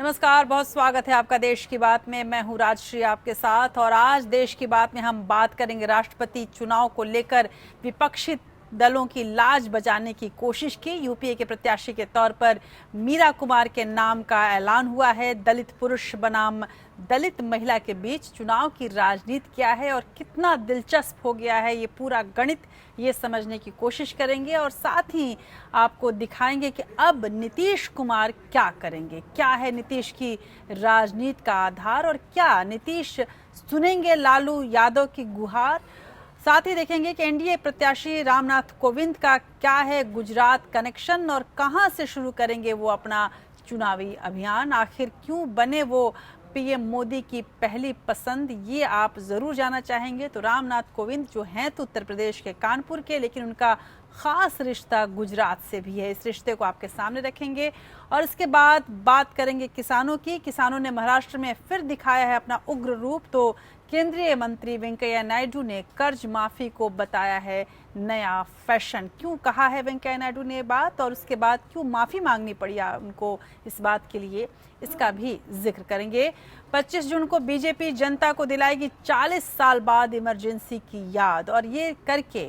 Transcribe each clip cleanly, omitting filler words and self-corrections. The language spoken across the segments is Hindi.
नमस्कार, बहुत स्वागत है आपका देश की बात में। मैं हूं राजश्री आपके साथ और आज देश की बात में हम बात करेंगे राष्ट्रपति चुनाव को लेकर विपक्षी दलों की लाज बचाने की कोशिश की। यूपीए के प्रत्याशी के तौर पर मीरा कुमार के नाम का ऐलान हुआ है। दलित पुरुष बनाम दलित महिला के बीच चुनाव की राजनीति क्या है और कितना दिलचस्प हो गया है ये पूरा गणित, ये समझने की कोशिश करेंगे और साथ ही आपको दिखाएंगे कि अब नीतीश कुमार क्या करेंगे, क्या है नीतीश की राजनीति का आधार और क्या नीतीश सुनेंगे लालू यादव की गुहार। साथ ही देखेंगे कि एनडीए प्रत्याशी रामनाथ कोविंद का क्या है गुजरात कनेक्शन और कहां से शुरू करेंगे वो अपना चुनावी अभियान। आखिर क्यों बने वो पीएम मोदी की पहली पसंद, ये आप जरूर जानना चाहेंगे। तो रामनाथ कोविंद जो हैं तो उत्तर प्रदेश के कानपुर के, लेकिन उनका खास रिश्ता गुजरात से भी है। इस रिश्ते को आपके सामने रखेंगे और इसके बाद बात करेंगे किसानों की। किसानों ने महाराष्ट्र में फिर दिखाया है अपना उग्र रूप। तो केंद्रीय मंत्री वेंकैया नायडू ने कर्ज माफी को बताया है नया फैशन। क्यों कहा है वेंकैया नायडू ने ये बात और उसके बाद क्यों माफी मांगनी पड़ी उनको इस बात के लिए, इसका भी जिक्र करेंगे। 25 जून को बीजेपी जनता को दिलाएगी 40 साल बाद इमरजेंसी की याद और ये करके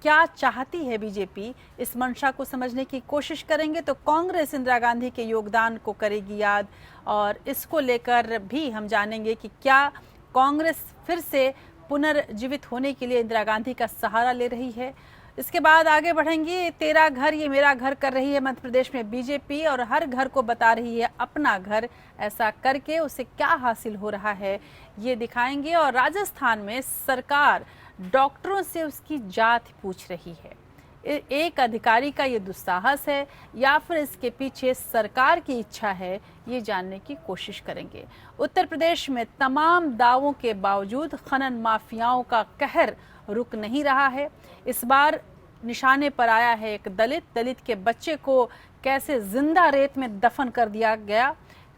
क्या चाहती है बीजेपी, इस मंशा को समझने की कोशिश करेंगे। तो कांग्रेस इंदिरा गांधी के योगदान को करेगी याद और इसको लेकर भी हम जानेंगे कि क्या कांग्रेस फिर से पुनर्जीवित होने के लिए इंदिरा गांधी का सहारा ले रही है। इसके बाद आगे बढ़ेंगे। तेरा घर ये मेरा घर कर रही है मध्य प्रदेश में बीजेपी और हर घर को बता रही है अपना घर। ऐसा करके उसे क्या हासिल हो रहा है ये दिखाएंगे। और राजस्थान में सरकार डॉक्टरों से उसकी जात पूछ रही है। एक अधिकारी का ये दुस्साहस है या फिर इसके पीछे सरकार की इच्छा है, ये जानने की कोशिश करेंगे। उत्तर प्रदेश में तमाम दावों के बावजूद खनन माफियाओं का कहर रुक नहीं रहा है। इस बार निशाने पर आया है एक दलित के बच्चे को कैसे जिंदा रेत में दफन कर दिया गया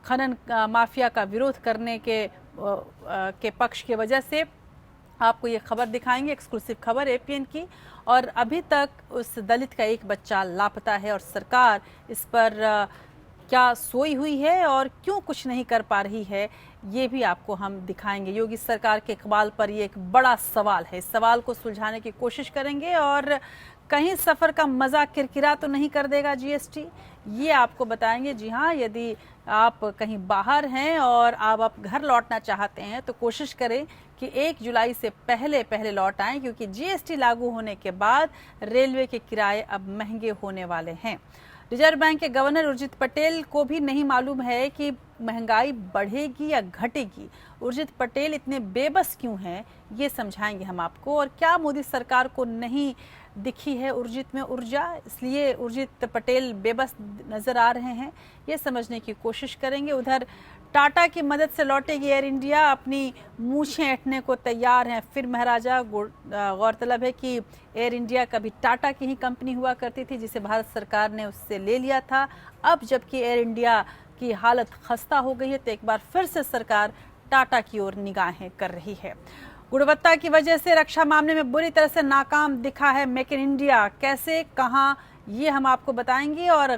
खनन माफिया का विरोध करने के पक्ष की वजह से। आपको ये खबर दिखाएंगे, एक्सक्लूसिव खबर एपीएन की। और अभी तक उस दलित का एक बच्चा लापता है और सरकार इस पर क्या सोई हुई है और क्यों कुछ नहीं कर पा रही है, ये भी आपको हम दिखाएंगे। योगी सरकार के इकबाल पर ये एक बड़ा सवाल है, इस सवाल को सुलझाने की कोशिश करेंगे। और कहीं सफर का मजा किरकिरा तो नहीं कर देगा जीएसटी, ये आपको बताएंगे। जी हाँ, यदि आप कहीं बाहर हैं और आप घर लौटना चाहते हैं तो कोशिश करें कि 1 जुलाई से पहले लौट आएं, क्योंकि जीएसटी लागू होने के बाद रेलवे के किराए अब महंगे होने वाले हैं। रिजर्व बैंक के गवर्नर उर्जित पटेल को भी नहीं मालूम है कि महंगाई बढ़ेगी या घटेगी। उर्जित पटेल इतने बेबस क्यों हैं, ये समझाएंगे हम आपको। और क्या मोदी सरकार को नहीं दिखी है उर्जित में ऊर्जा, इसलिए उर्जित पटेल बेबस नजर आ रहे हैं, ये समझने की कोशिश करेंगे। उधर टाटा की मदद से लौटेगी एयर इंडिया, अपनी मूछें ऐंठने को तैयार हैं फिर महाराजा। गौरतलब है कि एयर इंडिया कभी टाटा की ही कंपनी हुआ करती थी, जिसे भारत सरकार ने उससे ले लिया था। अब जबकि एयर इंडिया की हालत खस्ता हो गई है तो एक बार फिर से सरकार टाटा की ओर निगाहें कर रही है। गुणवत्ता की वजह से रक्षा मामले में बुरी तरह से नाकाम दिखा है मेक इन इंडिया, कैसे कहां, ये हम आपको बताएंगे। और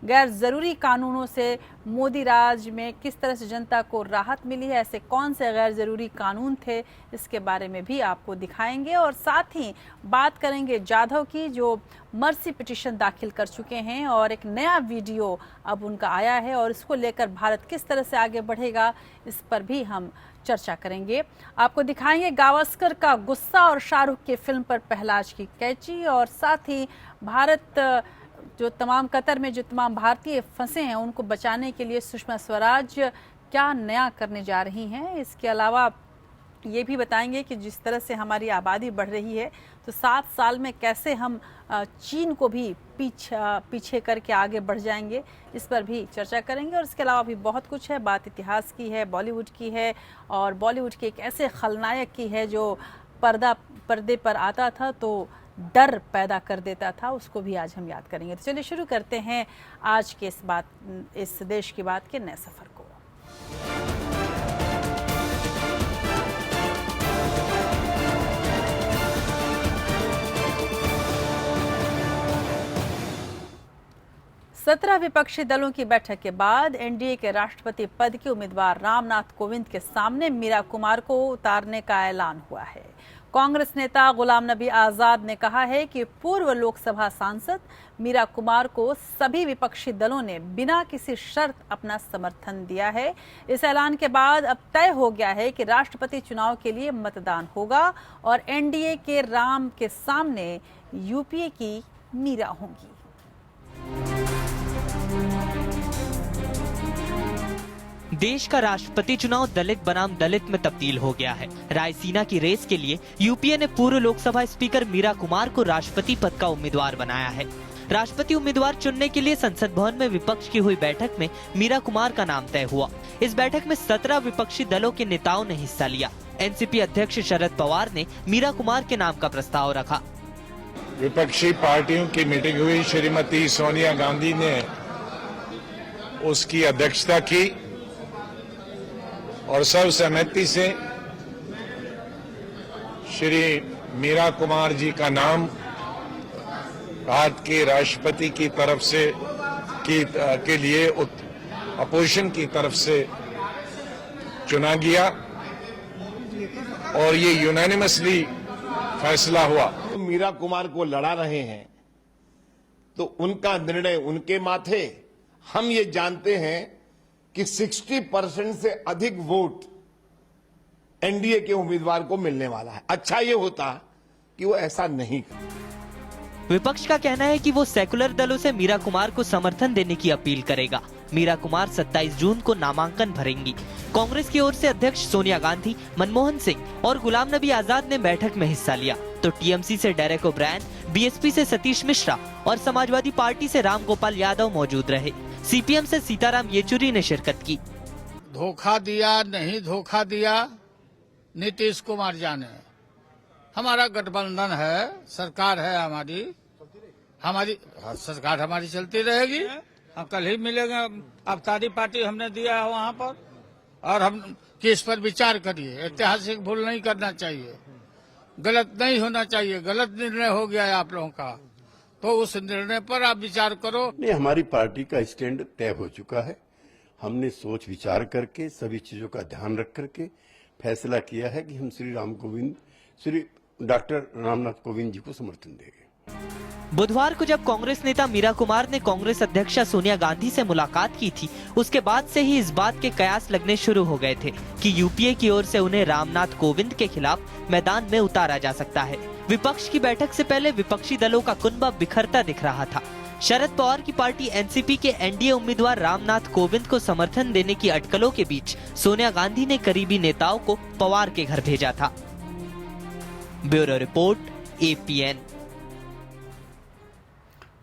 गैर जरूरी कानूनों से मोदी राज में किस तरह से जनता को राहत मिली है, ऐसे कौन से गैर जरूरी कानून थे, इसके बारे में भी आपको दिखाएंगे। और साथ ही बात करेंगे जाधव की, जो मर्सी पिटीशन दाखिल कर चुके हैं और एक नया वीडियो अब उनका आया है और इसको लेकर भारत किस तरह से आगे बढ़ेगा, इस पर भी हम चर्चा करेंगे। आपको दिखाएंगे गावस्कर का गुस्सा और शाहरुख की फिल्म पर पहलाज की कैची। और साथ ही भारत जो तमाम कतर में जो तमाम भारतीय फंसे हैं उनको बचाने के लिए सुषमा स्वराज क्या नया करने जा रही हैं। इसके अलावा ये भी बताएंगे कि जिस तरह से हमारी आबादी बढ़ रही है तो 7 साल में कैसे हम चीन को भी पीछे करके आगे बढ़ जाएंगे, इस पर भी चर्चा करेंगे। और इसके अलावा भी बहुत कुछ है, बात इतिहास की है, बॉलीवुड की है और बॉलीवुड के एक ऐसे खलनायक की है जो पर्दे पर आता था तो डर पैदा कर देता था, उसको भी आज हम याद करेंगे। तो चलिए शुरू करते हैं आज के इस देश की बात के नए सफर को। 17 विपक्षी दलों की बैठक के बाद एनडीए के राष्ट्रपति पद के उम्मीदवार रामनाथ कोविंद के सामने मीरा कुमार को उतारने का ऐलान हुआ है। कांग्रेस नेता गुलाम नबी आजाद ने कहा है कि पूर्व लोकसभा सांसद मीरा कुमार को सभी विपक्षी दलों ने बिना किसी शर्त अपना समर्थन दिया है। इस ऐलान के बाद अब तय हो गया है कि राष्ट्रपति चुनाव के लिए मतदान होगा और एनडीए के राम के सामने यूपीए की मीरा होंगी। देश का राष्ट्रपति चुनाव दलित बनाम दलित में तब्दील हो गया है। रायसीना की रेस के लिए यूपीए ने पूर्व लोकसभा स्पीकर मीरा कुमार को राष्ट्रपति पद का उम्मीदवार बनाया है। राष्ट्रपति उम्मीदवार चुनने के लिए संसद भवन में विपक्ष की हुई बैठक में मीरा कुमार का नाम तय हुआ। इस बैठक में 17 विपक्षी दलों के नेताओं ने हिस्सा लिया। एनसीपी अध्यक्ष शरद पवार ने मीरा कुमार के नाम का प्रस्ताव रखा। विपक्षी पार्टियों की मीटिंग हुई, श्रीमती सोनिया गांधी ने उसकी अध्यक्षता की और सर्वसम्मति से श्री मीरा कुमार जी का नाम भारत के राष्ट्रपति की तरफ से के लिए अपोजिशन की तरफ से चुना गया और ये यूनानिमसली फैसला हुआ। मीरा कुमार को लड़ा रहे हैं तो उनका निर्णय उनके माथे। हम ये जानते हैं कि 60% से अधिक वोट एनडीए के उम्मीदवार को मिलने वाला है। अच्छा ये होता कि वो ऐसा नहीं करे। विपक्ष का कहना है कि वो सेकुलर दलों से मीरा कुमार को समर्थन देने की अपील करेगा। मीरा कुमार 27 जून को नामांकन भरेंगी। कांग्रेस की ओर से अध्यक्ष सोनिया गांधी, मनमोहन सिंह और गुलाम नबी आजाद ने बैठक में हिस्सा लिया, तो टीएमसी से डेरेक ओब्रायन, बीएसपी से सतीश मिश्रा और समाजवादी पार्टी से राम गोपाल यादव मौजूद रहे। सीपीएम से सीताराम येचुरी ने शिरकत की। धोखा दिया नहीं धोखा दिया नीतीश कुमार जाने। हमारा गठबंधन है, सरकार है हमारी सरकार हमारी चलती रहेगी। हम कल ही मिलेंगे। अवतारी पार्टी हमने दिया है वहाँ पर और हम केस पर विचार करिए। ऐतिहासिक भूल नहीं करना चाहिए, गलत नहीं होना चाहिए। गलत निर्णय हो गया है आप लोगों का, तो उस निर्णय पर आप विचार करो। नहीं, हमारी पार्टी का स्टैंड तय हो चुका है। हमने सोच विचार करके सभी चीजों का ध्यान रख करके फैसला किया है कि हम श्री डॉक्टर रामनाथ कोविंद जी को समर्थन देंगे। बुधवार को जब कांग्रेस नेता मीरा कुमार ने कांग्रेस अध्यक्षा सोनिया गांधी से मुलाकात की थी, उसके बाद से ही इस बात के कयास लगने शुरू हो गए थे कि यूपीए की ओर से उन्हें रामनाथ कोविंद के खिलाफ मैदान में उतारा जा सकता है। विपक्ष की बैठक से पहले विपक्षी दलों का कुनबा बिखरता दिख रहा था। शरद पवार की पार्टी एनसीपी के एनडीए उम्मीदवार रामनाथ कोविंद को समर्थन देने की अटकलों के बीच सोनिया गांधी ने करीबी नेताओं को पवार के घर भेजा था। Bureau report, APN.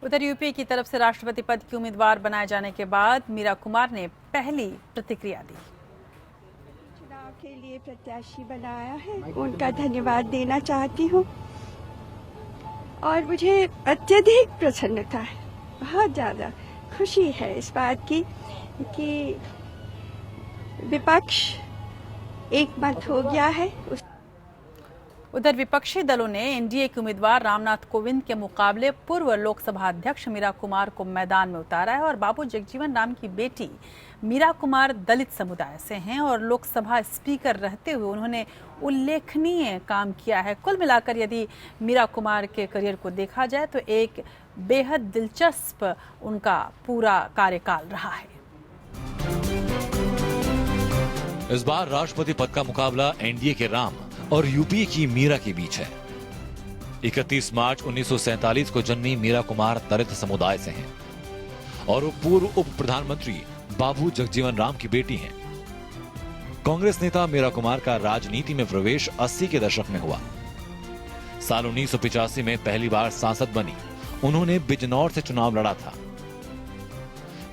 उधर यूपी की तरफ से राष्ट्रपति पद की उम्मीदवार बनाए जाने के बाद मीरा कुमार ने पहली प्रतिक्रिया दी। चुनाव के लिए प्रत्याशी बनाया है, उनका धन्यवाद देना चाहती हूँ और मुझे अत्यधिक प्रसन्नता है, बहुत ज्यादा खुशी है इस बात की कि विपक्ष एक मत हो गया है। उधर विपक्षी दलों ने एनडीए के उम्मीदवार रामनाथ कोविंद के मुकाबले पूर्व लोकसभा अध्यक्ष मीरा कुमार को मैदान में उतारा है और बाबू जगजीवन राम की बेटी मीरा कुमार दलित समुदाय से हैं और लोकसभा स्पीकर रहते हुए उन्होंने उल्लेखनीय काम किया है। कुल मिलाकर यदि मीरा कुमार के करियर को देखा जाए तो एक बेहद दिलचस्प उनका पूरा कार्यकाल रहा है। इस बार राष्ट्रपति पद का मुकाबला एनडीए के राम और यूपीए की मीरा के बीच है। 31 मार्च 1947 को जन्मी मीरा कुमार दलित समुदाय से हैं और वो पूर्व उप प्रधानमंत्री बाबू जगजीवन राम की बेटी हैं। कांग्रेस नेता मीरा कुमार का राजनीति में प्रवेश 80 के दशक में हुआ। साल 1985 में पहली बार सांसद बनी। उन्होंने बिजनौर से चुनाव लड़ा था।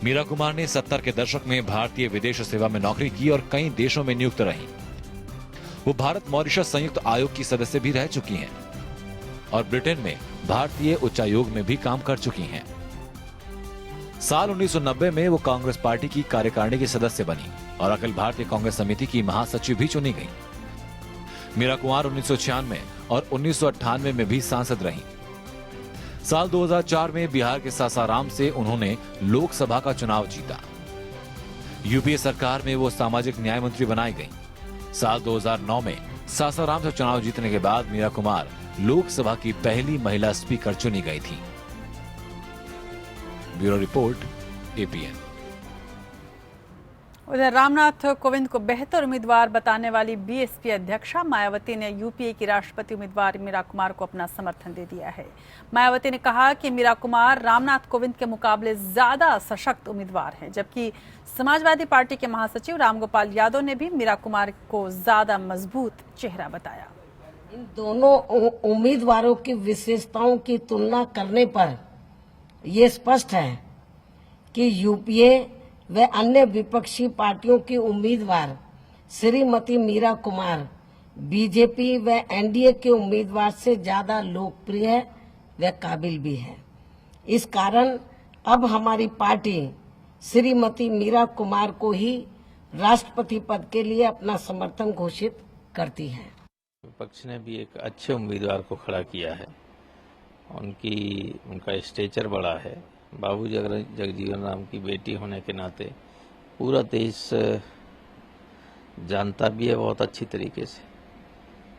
मीरा कुमार ने 70 के दशक में भारतीय विदेश सेवा में नौकरी की और कई देशों में नियुक्त रही। वो भारत मॉरिशस संयुक्त आयोग की सदस्य भी रह चुकी हैं और ब्रिटेन में भारतीय उच्चायोग में भी काम कर चुकी हैं। साल 1990 में वो कांग्रेस पार्टी की कार्यकारिणी की सदस्य बनी और अखिल भारतीय कांग्रेस समिति की महासचिव भी चुनी गई। मीरा कुमार 1996 और 1998 में भी सांसद रहीं। साल 2004 में बिहार के सासाराम से उन्होंने लोकसभा का चुनाव जीता। यूपीए सरकार में वो सामाजिक न्याय मंत्री बनाई गईं। साल 2009 में सासाराम से चुनाव जीतने के बाद मीरा कुमार लोकसभा की पहली महिला स्पीकर चुनी गई थी। Bureau report, APN. उधर रामनाथ कोविंद को बेहतर उम्मीदवार बताने वाली बीएसपी अध्यक्षा मायावती ने यूपीए की राष्ट्रपति उम्मीदवार मीरा कुमार को अपना समर्थन दे दिया है। मायावती ने कहा कि मीरा कुमार रामनाथ कोविंद के मुकाबले ज्यादा सशक्त उम्मीदवार हैं, जबकि समाजवादी पार्टी के महासचिव रामगोपाल यादव ने भी मीरा कुमार को ज्यादा मजबूत चेहरा बताया। इन दोनों उम्मीदवारों की विशेषताओं की तुलना करने पर ये स्पष्ट है कि यूपीए व अन्य विपक्षी पार्टियों की उम्मीदवार श्रीमती मीरा कुमार बीजेपी व एनडीए के उम्मीदवार से ज्यादा लोकप्रिय व काबिल भी है। इस कारण अब हमारी पार्टी श्रीमती मीरा कुमार को ही राष्ट्रपति पद के लिए अपना समर्थन घोषित करती है। विपक्ष ने भी एक अच्छे उम्मीदवार को खड़ा किया है। उनका स्टेचर बड़ा है। बाबू जगजीवन राम की बेटी होने के नाते पूरा देश जानता भी है बहुत अच्छी तरीके से।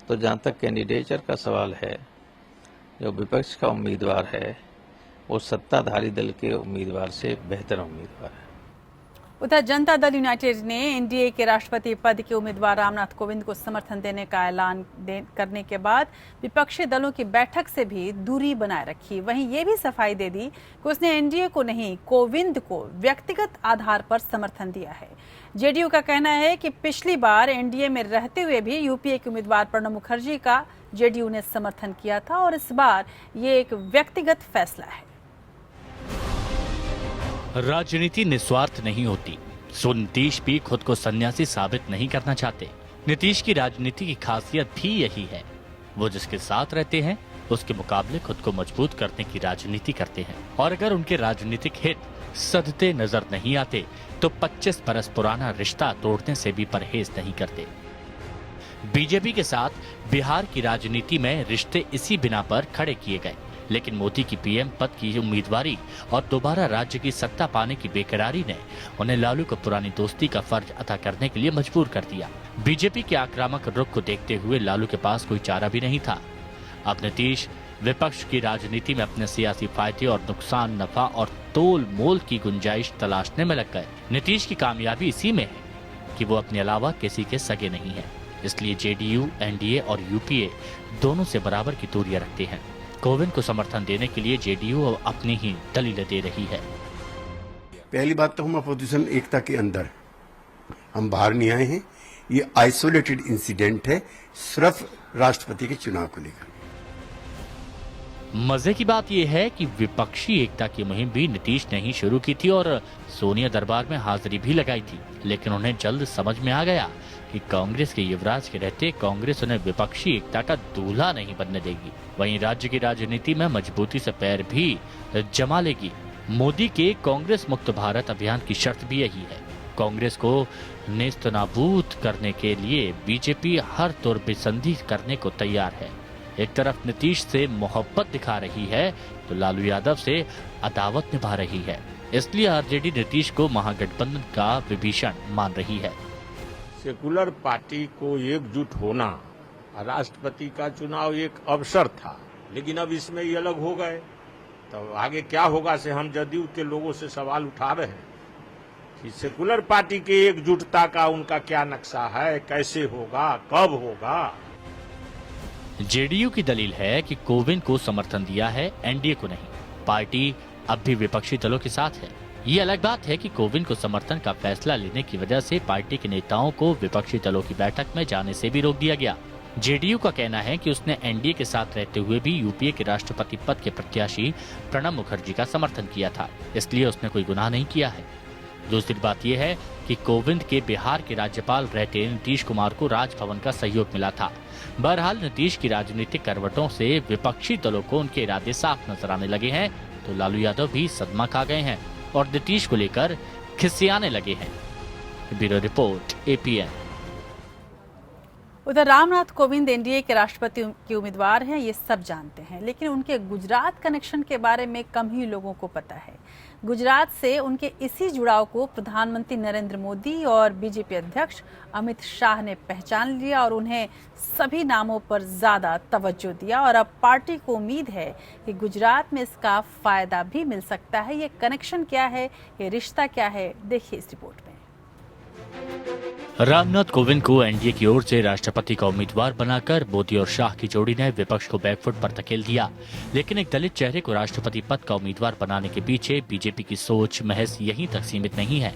तो जहाँ तक कैंडिडेचर का सवाल है, जो विपक्ष का उम्मीदवार है वो सत्ताधारी दल के उम्मीदवार से बेहतर उम्मीदवार है। उधर जनता दल यूनाइटेड ने एनडीए के राष्ट्रपति पद के उम्मीदवार रामनाथ कोविंद को समर्थन देने का ऐलान करने के बाद विपक्षी दलों की बैठक से भी दूरी बनाए रखी। वहीं ये भी सफाई दे दी कि उसने एनडीए को नहीं, कोविंद को व्यक्तिगत आधार पर समर्थन दिया है। जेडीयू का कहना है कि पिछली बार एनडीए में रहते हुए भी यूपीए के उम्मीदवार प्रणब मुखर्जी का जेडीयू ने समर्थन किया था और इस बार ये एक व्यक्तिगत फैसला है। राजनीति निस्वार्थ नहीं होती, सो नीतीश भी खुद को सन्यासी साबित नहीं करना चाहते। नीतीश की राजनीति की खासियत भी यही है, वो जिसके साथ रहते हैं उसके मुकाबले खुद को मजबूत करने की राजनीति करते हैं और अगर उनके राजनीतिक हित सदते नजर नहीं आते तो 25 बरस पुराना रिश्ता तोड़ने से भी परहेज नहीं करते। बीजेपी के साथ बिहार की राजनीति में रिश्ते इसी बिना पर खड़े किए गए, लेकिन मोदी की पीएम पद की उम्मीदवारी और दोबारा राज्य की सत्ता पाने की बेकरारी ने उन्हें लालू को पुरानी दोस्ती का फर्ज अदा करने के लिए मजबूर कर दिया। बीजेपी के आक्रामक रुख को देखते हुए लालू के पास कोई चारा भी नहीं था। अब नीतीश विपक्ष की राजनीति में अपने सियासी फायदे और नुकसान, नफा और तोल मोल की गुंजाइश तलाशने में लग गए। नीतीश की कामयाबी इसी में है कि वो अपने अलावा किसी के सगे नहीं है, इसलिए जेडीयू, एनडीए और यूपीए दोनों से बराबर की दूरियां रखते हैं। कोविंद को समर्थन देने के लिए जेडीयू अपनी ही दलीलें दे रही है। पहली बात तो हम अपोजिशन एकता के अंदर, हम बाहर नहीं आए हैं। ये आइसोलेटेड इंसिडेंट है सिर्फ राष्ट्रपति के चुनाव को लेकर। मजे की बात यह है कि विपक्षी एकता की मुहिम भी नीतीश ने ही शुरू की थी और सोनिया दरबार में हाजिरी भी लगाई थी, लेकिन उन्हें जल्द समझ में आ गया कि कांग्रेस के युवराज के रहते कांग्रेस उन्हें विपक्षी एकता का दूल्हा नहीं बनने देगी। वहीं राज्य की राजनीति में मजबूती से पैर भी जमा लेगी। मोदी के कांग्रेस मुक्त भारत अभियान की शर्त भी यही है। कांग्रेस को नेस्तनाबूद करने के लिए बीजेपी हर तौर पर संधि करने को तैयार है। एक तरफ नीतीश से मोहब्बत दिखा रही है तो लालू यादव से अदावत निभा रही है, इसलिए आरजेडी नीतीश को महागठबंधन का विभीषण मान रही है। सेकुलर पार्टी को एकजुट होना, राष्ट्रपति का चुनाव एक अवसर था, लेकिन अब इसमें ये अलग हो गए, तो आगे क्या होगा से हम जदयू के लोगों से सवाल उठा रहे हैं कि सेकुलर पार्टी के एकजुटता का उनका क्या नक्शा है, कैसे होगा, कब होगा। जेडीयू की दलील है कि कोविंद को समर्थन दिया है, एनडीए को नहीं। पार्टी अब भी विपक्षी दलों के साथ है। ये अलग बात है कि कोविंद को समर्थन का फैसला लेने की वजह से पार्टी के नेताओं को विपक्षी दलों की बैठक में जाने से भी रोक दिया गया। जेडीयू का कहना है कि उसने एनडीए के साथ रहते हुए भी यूपीए के राष्ट्रपति पद के प्रत्याशी प्रणब मुखर्जी का समर्थन किया था, इसलिए उसने कोई गुनाह नहीं किया है। दूसरी बात यह है कि कोविंद के बिहार के राज्यपाल रहते नीतीश कुमार को राजभवन का सहयोग मिला था। बहरहाल नीतीश की राजनीतिक करवटों से विपक्षी दलों को उनके इरादे साफ नजर आने लगे हैं, तो लालू यादव भी सदमा खा गए हैं और नीतीश को लेकर खिसियाने लगे हैं। Bureau report, APN. उधर रामनाथ कोविंद एनडीए के राष्ट्रपति के उम्मीदवार हैं, ये सब जानते हैं, लेकिन उनके गुजरात कनेक्शन के बारे में कम ही लोगों को पता है। गुजरात से उनके इसी जुड़ाव को प्रधानमंत्री नरेंद्र मोदी और बीजेपी अध्यक्ष अमित शाह ने पहचान लिया और उन्हें सभी नामों पर ज्यादा तवज्जो दिया। और अब पार्टी को उम्मीद है कि गुजरात में इसका फायदा भी मिल सकता है। ये कनेक्शन क्या है, ये रिश्ता क्या है, देखिए इस रिपोर्ट में। रामनाथ कोविंद को एनडीए की ओर से राष्ट्रपति का उम्मीदवार बनाकर मोदी और शाह की जोड़ी ने विपक्ष को बैकफुट पर धकेल दिया। लेकिन एक दलित चेहरे को राष्ट्रपति पद का उम्मीदवार बनाने के पीछे बीजेपी की सोच महज यहीं तक सीमित नहीं है,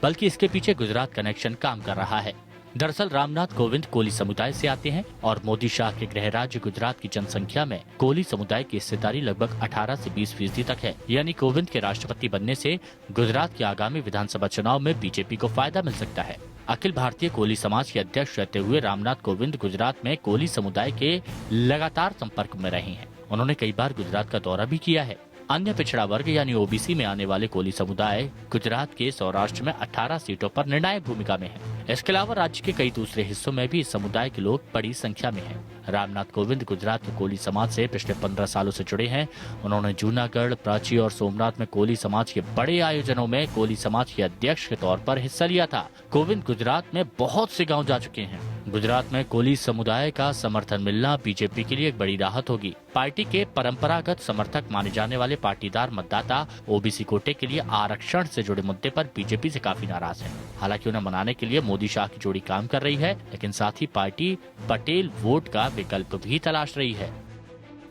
बल्कि इसके पीछे गुजरात कनेक्शन काम कर रहा है। दरअसल रामनाथ कोविंद कोली समुदाय से आते हैं और मोदी शाह के गृह राज्य गुजरात की जनसंख्या में कोली समुदाय की हिस्सेदारी लगभग 18 से 20% तक है। यानी कोविंद के राष्ट्रपति बनने से गुजरात के आगामी विधानसभा चुनाव में बीजेपी को फायदा मिल सकता है। अखिल भारतीय कोली समाज के अध्यक्ष रहते हुए रामनाथ कोविंद गुजरात में कोली समुदाय के लगातार संपर्क में रहे हैं। उन्होंने कई बार गुजरात का दौरा भी किया है। अन्य पिछड़ा वर्ग यानी ओबीसी में आने वाले कोली समुदाय गुजरात के सौराष्ट्र में 18 सीटों पर निर्णायक भूमिका में है। इसके अलावा राज्य के कई दूसरे हिस्सों में भी इस समुदाय के लोग बड़ी संख्या में हैं। रामनाथ कोविंद गुजरात के कोली समाज से पिछले 15 सालों से जुड़े हैं। उन्होंने जूनागढ़, प्राची और सोमनाथ में कोली समाज के बड़े आयोजनों में कोली समाज के अध्यक्ष के तौर पर हिस्सा लिया था। कोविंद गुजरात में बहुत से गाँव जा चुके हैं। गुजरात में कोली समुदाय का समर्थन मिलना बीजेपी के लिए एक बड़ी राहत होगी। पार्टी के परंपरागत समर्थक माने जाने वाले पाटीदार मतदाता ओबीसी कोटे के लिए आरक्षण से जुड़े मुद्दे पर बीजेपी से काफी नाराज हैं। हालांकि उन्हें मनाने के लिए मोदी शाह की जोड़ी काम कर रही है, लेकिन साथ ही पार्टी पटेल वोट का विकल्प भी तलाश रही है।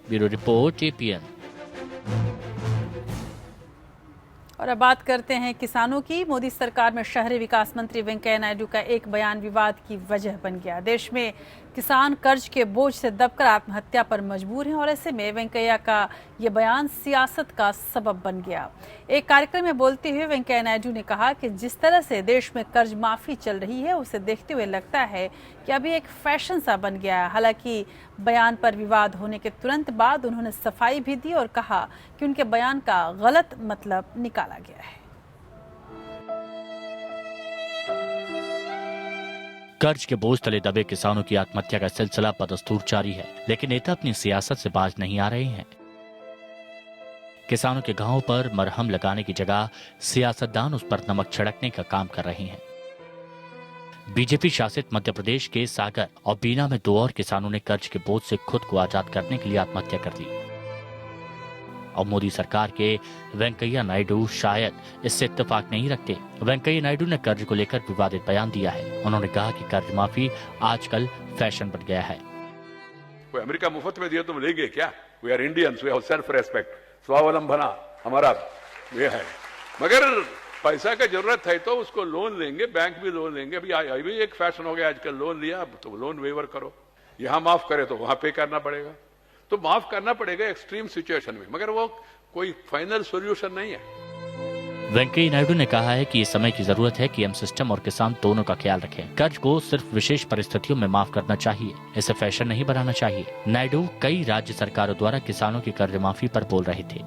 Bureau report, APN. और अब बात करते हैं किसानों की। मोदी सरकार में शहरी विकास मंत्री वेंकैया नायडू का एक बयान विवाद की वजह बन गया। देश में किसान कर्ज के बोझ से दबकर आत्महत्या पर मजबूर हैं और ऐसे में वेंकैया का ये बयान सियासत का सबब बन गया। एक कार्यक्रम में बोलते हुए वेंकैया नायडू ने कहा कि जिस तरह से देश में कर्ज माफी चल रही है उसे देखते हुए लगता है कि अभी एक फैशन सा बन गया है। हालांकि बयान पर विवाद होने के तुरंत बाद उन्होंने सफाई भी दी और कहा कि उनके बयान का गलत मतलब निकाला गया है। कर्ज के बोझ तले दबे किसानों की आत्महत्या का सिलसिला बदस्तूर जारी है, लेकिन नेता अपनी सियासत से बाज नहीं आ रहे हैं। किसानों के घावों पर मरहम लगाने की जगह सियासतदान उस पर नमक छिड़कने का काम कर रहे हैं। बीजेपी शासित मध्य प्रदेश के सागर और बीना में 2 और किसानों ने कर्ज के बोझ से खुद को आजाद करने के लिए आत्महत्या कर ली। और मोदी सरकार के वेंकैया नायडू शायद इससे इत्तेफाक नहीं रखते। वेंकैया नायडू ने कर्ज को लेकर विवादित बयान दिया है। उन्होंने कहा कि कर्ज माफी आजकल फैशन बन गया है। कोई अमेरिका मुफ्त में दिया तुम लेंगे क्या? We are Indians, we have self respect, स्वावलंबना हमारा ये है। मगर पैसा का जरूरत है तो उसको लोन लेंगे, बैंक भी लोन लेंगे। अभी एक फैशन हो गया आजकल, लोन लिया तो लोन वेवर करो, यहां माफ करे तो वहां पे करना पड़ेगा। तो माफ करना पड़ेगा एक्सट्रीम सिचुएशन में, मगर वो कोई फाइनल सॉल्यूशन नहीं है। वेंकैया नायडू ने कहा है कि इस समय की जरूरत है कि हम सिस्टम और किसान दोनों का ख्याल रखें। कर्ज को सिर्फ विशेष परिस्थितियों में माफ करना चाहिए, इसे फैशन नहीं बनाना चाहिए। नायडू कई राज्य सरकारों द्वारा किसानों की कर्ज माफी पर बोल रहे थे,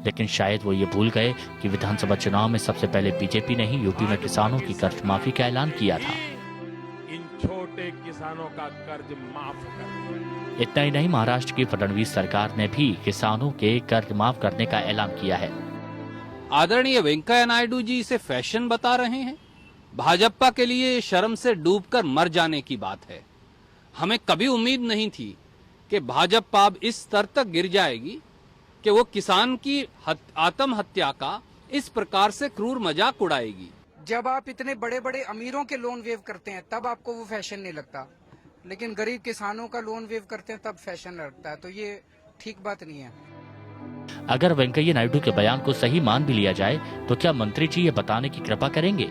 लेकिन शायद वो ये भूल गए कि विधानसभा चुनाव में सबसे पहले बीजेपी ने ही यूपी में किसानों की कर्ज माफी का ऐलान किया था। इन छोटे किसानों का कर्ज माफ कर। इतना ही नहीं, महाराष्ट्र की फडणवीस सरकार ने भी किसानों के कर्ज माफ करने का ऐलान किया है। आदरणीय वेंकैया नायडू जी इसे फैशन बता रहे हैं। भाजपा के लिए शर्म से डूबकर मर जाने की बात है। हमें कभी उम्मीद नहीं थी कि भाजपा अब इस स्तर तक गिर जाएगी कि वो किसान की आत्महत्या का इस प्रकार से क्रूर मजाक उड़ाएगी। जब आप इतने बड़े बड़े अमीरों के लोन वेव करते हैं तब आपको वो फैशन नहीं लगता, लेकिन गरीब किसानों का लोन वेव करते हैं तब फैशन लगता है। तो ये ठीक बात नहीं है। अगर वेंकैया नायडू के बयान को सही मान भी लिया जाए तो क्या मंत्री जी ये बताने की कृपा करेंगे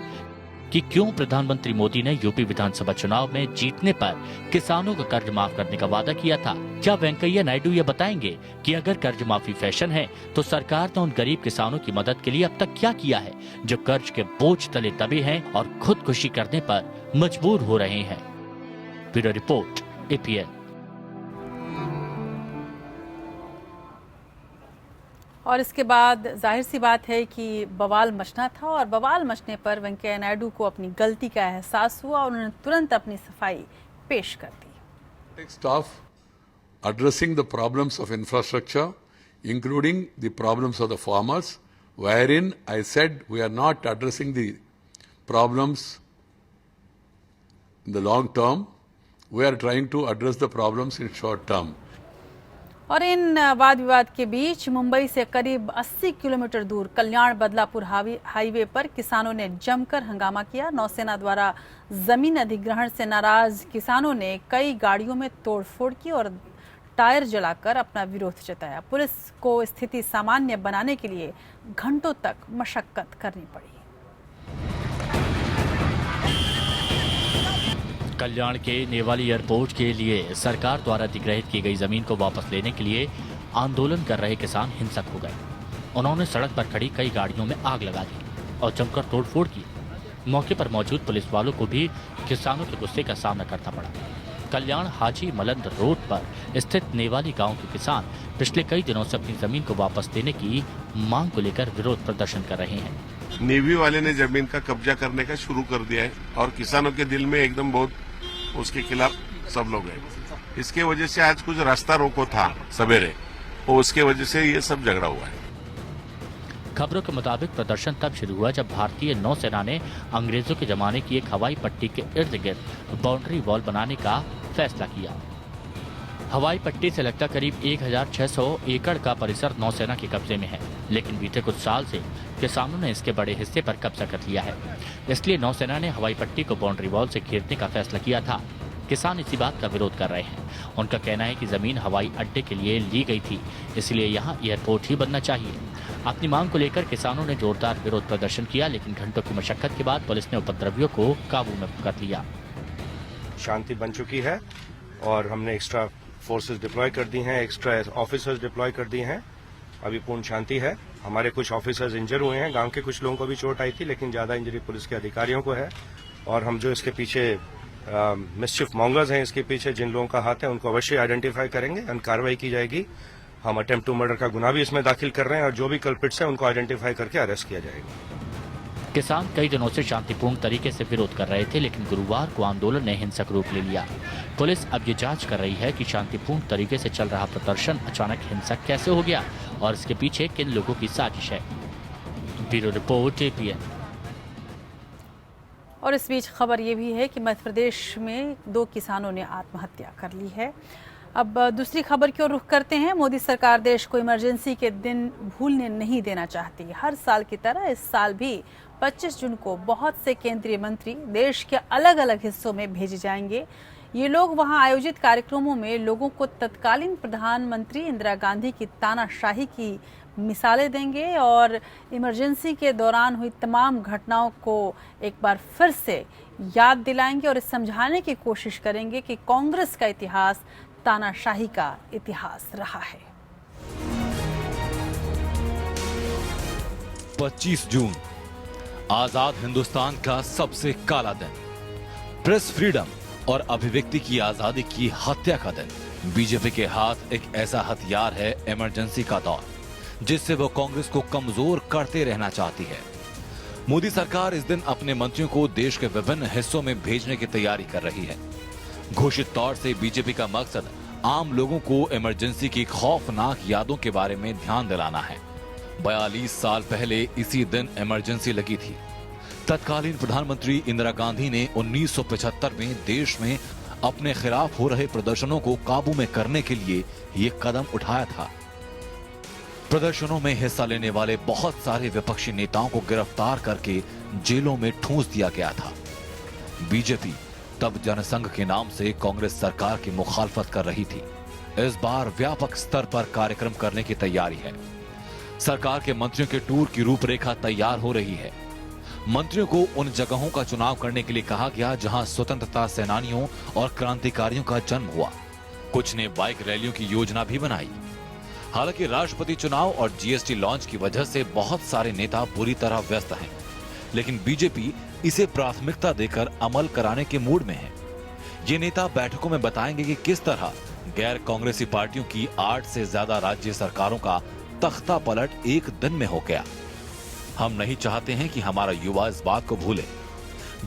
कि क्यों प्रधानमंत्री मोदी ने यूपी विधानसभा चुनाव में जीतने पर किसानों का कर्ज माफ करने का वादा किया था? क्या वेंकैया नायडू ये बताएंगे कि अगर कर्ज माफी फैशन है तो सरकार ने उन गरीब किसानों की मदद के लिए अब तक क्या किया है जो कर्ज के बोझ तले दबे हैं और खुदकुशी करने पर मजबूर हो रहे हैं? Bureau report, APN. और इसके बाद जाहिर सी बात है कि बवाल मचना था और बवाल मचने पर वेंकैया नायडू को अपनी गलती का एहसास हुआ और उन्होंने तुरंत अपनी सफाई पेश कर दी। context of addressing the problems of infrastructure, including the problems of the farmers, wherein I said we are not addressing the problems in the long term, we are trying to address the problems in short term. और इन वाद विवाद के बीच मुंबई से करीब 80 किलोमीटर दूर कल्याण बदलापुर हाईवे पर किसानों ने जमकर हंगामा किया। नौसेना द्वारा जमीन अधिग्रहण से नाराज किसानों ने कई गाड़ियों में तोड़फोड़ की और टायर जलाकर अपना विरोध जताया। पुलिस को स्थिति सामान्य बनाने के लिए घंटों तक मशक्कत करनी पड़ी। कल्याण के नेवाली एयरपोर्ट के लिए सरकार द्वारा अधिग्रहित की गई जमीन को वापस लेने के लिए आंदोलन कर रहे किसान हिंसक हो गए। उन्होंने सड़क पर खड़ी कई गाड़ियों में आग लगा दी और जमकर तोड़फोड़ की। मौके पर मौजूद पुलिस वालों को भी किसानों के गुस्से का सामना करना पड़ा। कल्याण हाजी मलंद रोड पर स्थित नेवाली गांव के किसान पिछले कई दिनों से अपनी जमीन को वापस देने की मांग को लेकर विरोध प्रदर्शन कर रहे हैं। नेवी वाले ने जमीन का कब्जा करने का शुरू कर दिया है और किसानों के दिल में एकदम बहुत उसके खिलाफ सब लोग हैं। इसके वजह से आज कुछ रास्ता रोको था सवेरे, और उसके वजह से ये सब झगड़ा हुआ है। खबरों के मुताबिक प्रदर्शन तब शुरू हुआ जब भारतीय नौसेना ने अंग्रेजों के जमाने की एक हवाई पट्टी के इर्द गिर्द बाउंड्री वॉल बनाने का फैसला किया। हवाई पट्टी से लगता करीब 1600 एकड़ का परिसर नौसेना के कब्जे में है, लेकिन बीते कुछ साल से किसानों ने इसके बड़े हिस्से पर कब्जा कर लिया है। इसलिए नौसेना ने हवाई पट्टी को बाउंड्री वॉल से घेरने का फैसला किया था। किसान इसी बात का विरोध कर रहे हैं। उनका कहना है कि जमीन हवाई अड्डे के लिए ली गई थी, इसलिए यहाँ एयरपोर्ट ही बनना चाहिए। अपनी मांग को लेकर किसानों ने जोरदार विरोध प्रदर्शन किया, लेकिन घंटों की मशक्कत के बाद पुलिस ने उपद्रवियों को काबू में कर लिया। शांति बन चुकी है और हमने एक्स्ट्रा फोर्सेस डिप्लॉय कर दी हैं, एक्स्ट्रा ऑफिसर्स डिप्लॉय कर दिए हैं। अभी पूर्ण शांति है। हमारे कुछ ऑफिसर्स इंजर हुए हैं, गांव के कुछ लोगों को भी चोट आई थी, लेकिन ज्यादा इंजरी पुलिस के अधिकारियों को है। और हम जो इसके पीछे मिसचिफ मॉन्गर्स हैं, इसके पीछे जिन लोगों का हाथ है, उनको अवश्य आइडेंटिफाई करेंगे और कार्रवाई की जाएगी। हम अटेम्प्ट टू मर्डर का गुनाह भी इसमें दाखिल कर रहे हैं और जो भी कल्प्रिट्स हैं उनको आइडेंटिफाई करके अरेस्ट किया जाएगा। किसान कई दिनों से शांतिपूर्ण तरीके से विरोध कर रहे थे, लेकिन गुरुवार को आंदोलन ने हिंसक रूप ले लिया। पुलिस अब ये जांच कर रही है कि शांतिपूर्ण तरीके से चल रहा प्रदर्शन अचानक हिंसक कैसे हो गया और इसके पीछे किन लोगों की साजिश है। Bureau report APN। और इस बीच खबर ये भी है कि मध्य प्रदेश में 2 किसानों ने आत्महत्या कर ली है। अब दूसरी खबर की ओर रुख करते हैं। मोदी सरकार देश को इमरजेंसी के दिन भूलने नहीं देना चाहती। हर साल की तरह इस साल भी 25 जून को बहुत से केंद्रीय मंत्री देश के अलग अलग हिस्सों में भेजे जाएंगे। ये लोग वहां आयोजित कार्यक्रमों में लोगों को तत्कालीन प्रधानमंत्री इंदिरा गांधी की तानाशाही की मिसालें देंगे और इमरजेंसी के दौरान हुई तमाम घटनाओं को एक बार फिर से याद दिलाएंगे और समझाने की कोशिश करेंगे कि कांग्रेस का इतिहास तानाशाही का इतिहास रहा है। 25 जून आजाद हिंदुस्तान का सबसे काला दिन, प्रेस फ्रीडम और अभिव्यक्ति की आजादी की हत्या का दिन। बीजेपी के हाथ एक ऐसा हथियार है, इमरजेंसी का दौर, जिससे वो कांग्रेस को कमजोर करते रहना चाहती है। मोदी सरकार इस दिन अपने मंत्रियों को देश के विभिन्न हिस्सों में भेजने की तैयारी कर रही है। घोषित तौर से बीजेपी का मकसद आम लोगों को इमरजेंसी की खौफनाक यादों के बारे में ध्यान दिलाना है। 42 साल पहले इसी दिन इमरजेंसी लगी थी। तत्कालीन प्रधानमंत्री इंदिरा गांधी ने 1975 में देश में अपने खिलाफ हो रहे प्रदर्शनों को काबू में करने के लिए ये कदम उठाया था। प्रदर्शनों में हिस्सा लेने वाले बहुत सारे विपक्षी नेताओं को गिरफ्तार करके जेलों में ठूंस दिया गया था। बीजेपी तब जनसंघ के नाम से कांग्रेस सरकार की मुखालफत कर रही थी। इस बार व्यापक स्तर पर कार्यक्रम करने की तैयारी है। सरकार के मंत्रियों के टूर की रूपरेखा तैयार हो रही है। मंत्रियों को उन जगहों का चुनाव करने के लिए कहा गया जहां स्वतंत्रता सेनानियों और क्रांतिकारियों का जन्म हुआ। कुछ ने बाइक रैलियों की योजना भी बनाई। हालांकि राष्ट्रपति चुनाव और जीएसटी लॉन्च की वजह से बहुत सारे नेता बुरी तरह व्यस्त हैं, लेकिन बीजेपी इसे प्राथमिकता देकर अमल कराने के मूड में है। ये नेता बैठकों में बताएंगे कि किस तरह गैर कांग्रेसी पार्टियों की 8 से ज्यादा राज्य सरकारों का तख्ता पलट एक दिन में हो गया। हम नहीं चाहते हैं कि हमारा युवा इस बात को भूले।